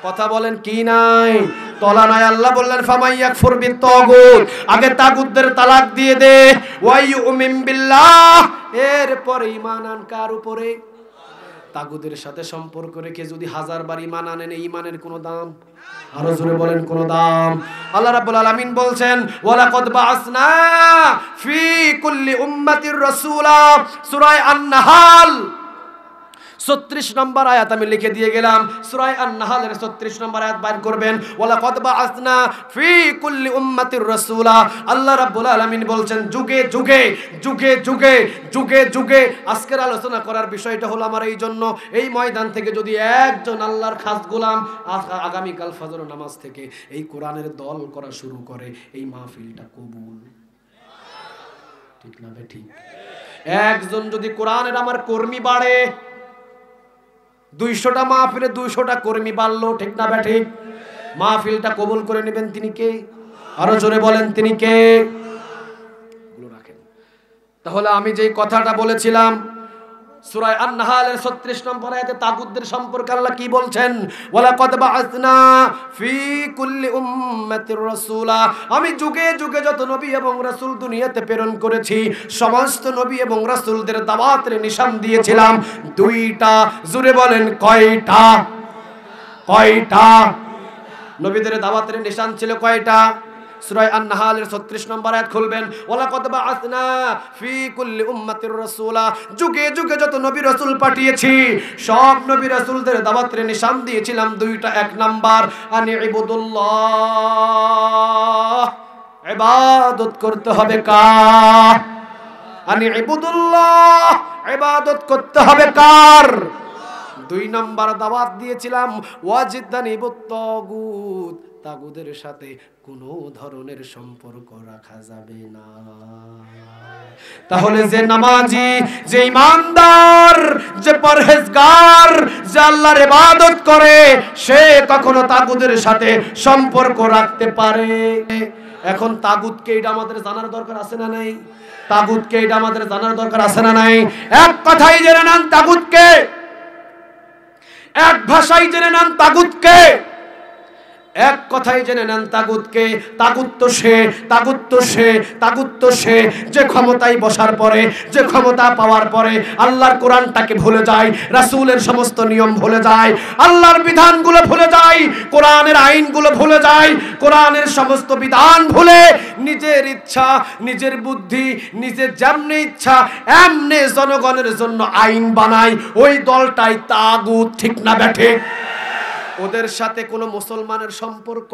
কথা বলেন, কি নাই? তলা নাই। আল্লাহ বললেন ফামান ইয়াকফুর বিত্তাগুত, আগে তাগুতদের তালাক দিয়ে দে, ওয়া ইউমিন বিল্লাহ, এরপরে ঈমান আন কার উপরে? তাগুতের সাথে সম্পর্ক রেখে যদি 1000 বার ঈমান আনেন, এই ঈমানের কোনো দাম? আরো জোরে বলেন, কোনো দাম? আল্লাহ রাব্বুল আলামিন বলছেন ওয়ালাকাদ বাআসনা ফি কুল্লি উম্মাতির রাসূলা, সূরা আন-নাহল 36 নম্বর আয়াত আমি লিখে দিয়ে গেলাম। সূরা আন-নাহলের 36 নম্বর আয়াত বাইর করবেন। ওয়ালাকাদ বাআসনা ফি কুল্লি উম্মাতির রাসূলা, আল্লাহ রাব্বুল আলামিন বলছেন যুগে যুগে যুগে যুগে যুগে যুগে। আজকের আলোচনা করার বিষয়টা হলো আমার এই জন্য, এই ময়দান থেকে যদি একজন আল্লাহর খাস গোলাম আগামীকাল ফজর নামাজ থেকে এই কোরআনের দল করা শুরু করে, এই মাহফিলটা কবুল, ঠিক না বে ঠিক? একজন যদি কোরআনের আমার কর্মী বাড়ে, 200টা মাহফিলে 200টা কর্মী বাড়লো, ঠিক না বে ঠিক? মাহফিলটা কবুল করে নেবেন তিনি কে? আরো জোরে বলেন, তিনি কে? গুলো রাখেন। তাহলে আমি যেই কথাটা বলেছিলাম সূরা আন-নাহলের 36 নম্বর আয়াতে তাগুতদের সম্পর্কে আল্লাহ কি বলছেন? ওয়ালাকাদ বাআসনা ফি কুল্লি উম্মাতির রাসূলা, আমি যুগে যুগে যত নবী এবং রাসূল দুনিয়াতে প্রেরণ করেছি, সমস্ত নবী এবং রাসূলদের দাওয়াতের নিশান দিয়েছিলাম 2টা। জোরে বলেন, কয়টা? কয়টা? নবীদের দাওয়াতের নিশান ছিল কয়টা? সূরা আন-নাহলের 36 নম্বর আয়াত খুলবেন। ওয়ালাকাদ বাআসনা ফি কুল্লি উম্মাতির রাসূলা, যুগে যুগে যত নবী রাসূল পাঠিয়েছি, সব নবী রাসূলদের দাওয়াতের নিশান দিয়েছিলাম 2টা। 1 নাম্বার আনি ইবুদুল্লাহ, ইবাদত করতে হবে কার? আনি ইবুদুল্লাহ, ইবাদত করতে হবে কার? 2 নাম্বার দাওয়াত দিয়েছিলাম ওয়াজিদানিবুত তাগুত, তাগুদের সাথে কোনো ধরনের সম্পর্ক রাখা যাবে না। তাহলে যে নামাজি, যে ঈমানদার, যে পরহেজগার, যে আল্লাহর ইবাদত করে, সে কখনো তাগুদের সাথে সম্পর্ক রাখতে পারে? এখন তাগুতকে এটা আমাদের জানার দরকার আছে না নাই? তাগুতকে এটা আমাদের জানার দরকার আছে না নাই? এক কথাই জেনে নেন তাগুতকে, এক ভাষায় জেনে নেন তাগুতকে, এক কথাই জেনে নেন তাগুতকে। তাগুত তো সে, তাগুত তো সে, তাগুত তো সে যে ক্ষমতায় বসার পরে, যে ক্ষমতা পাওয়ার পরে আল্লাহর কোরআনটাকে ভুলে যায়, রাসূলের সমস্ত নিয়ম ভুলে যায়, আল্লাহর বিধানগুলো ভুলে যায়, কোরআনের আইনগুলো ভুলে যায়, কোরআনের সমস্ত বিধান ভুলে নিজের ইচ্ছা, নিজের বুদ্ধি, নিজের যেমনি ইচ্ছা এমনি জনগণের জন্য আইন বানায়, ওই দলটাই তাগুত, ঠিক না বেঠে? ওদের সাথে কোনো মুসলমানের সম্পর্ক,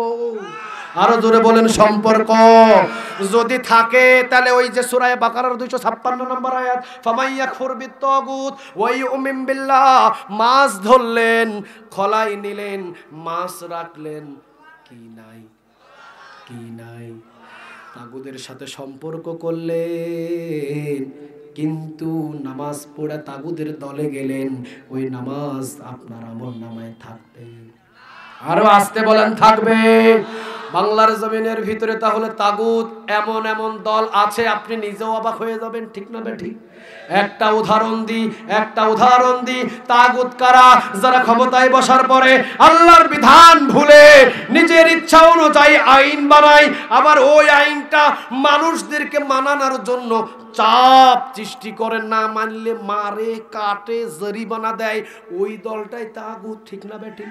আরো জোরে বলেন, সম্পর্ক যদি থাকে, তাহলে ওই যে সূরা বাকারার 256 নম্বর আয়াত ফামান ইয়াকফুর বিত্তাগুত ওয়া ইউমিন বিল্লাহ, মাছ ধরলেন, খলাই নিলেন, মাছ রাখলেন, কি নাই? কি নাই? তাগুদের সাথে সম্পর্ক করলেন, কিন্তু নামাজ পড়ে তাগুদের দলে গেলেন, ওই নামাজ আপনার আমল নামায় থাকবে। আরো আসতে বলেন থাকবে। বাংলার জমিনের ভিতরে তাহলে তাগুত এমন এমন দল আছে আপনি নিজেও অবাক হয়ে যাবেন, ঠিক না বেঠিক? একটা উদাহরণ দি তাগুত কারা? যারা ক্ষমতায় বসার পরে আল্লাহর বিধান ভুলে নিজের ইচ্ছা অনুযায়ী আইন বানায়, আবার ওই আইনটা মানুষদেরকে মানানোর জন্য চাপ সৃষ্টি করে, না মানলে মারে কাটে জরিমানা দেয়, ওই দলটাই তাগুত, ঠিক না বেঠিক?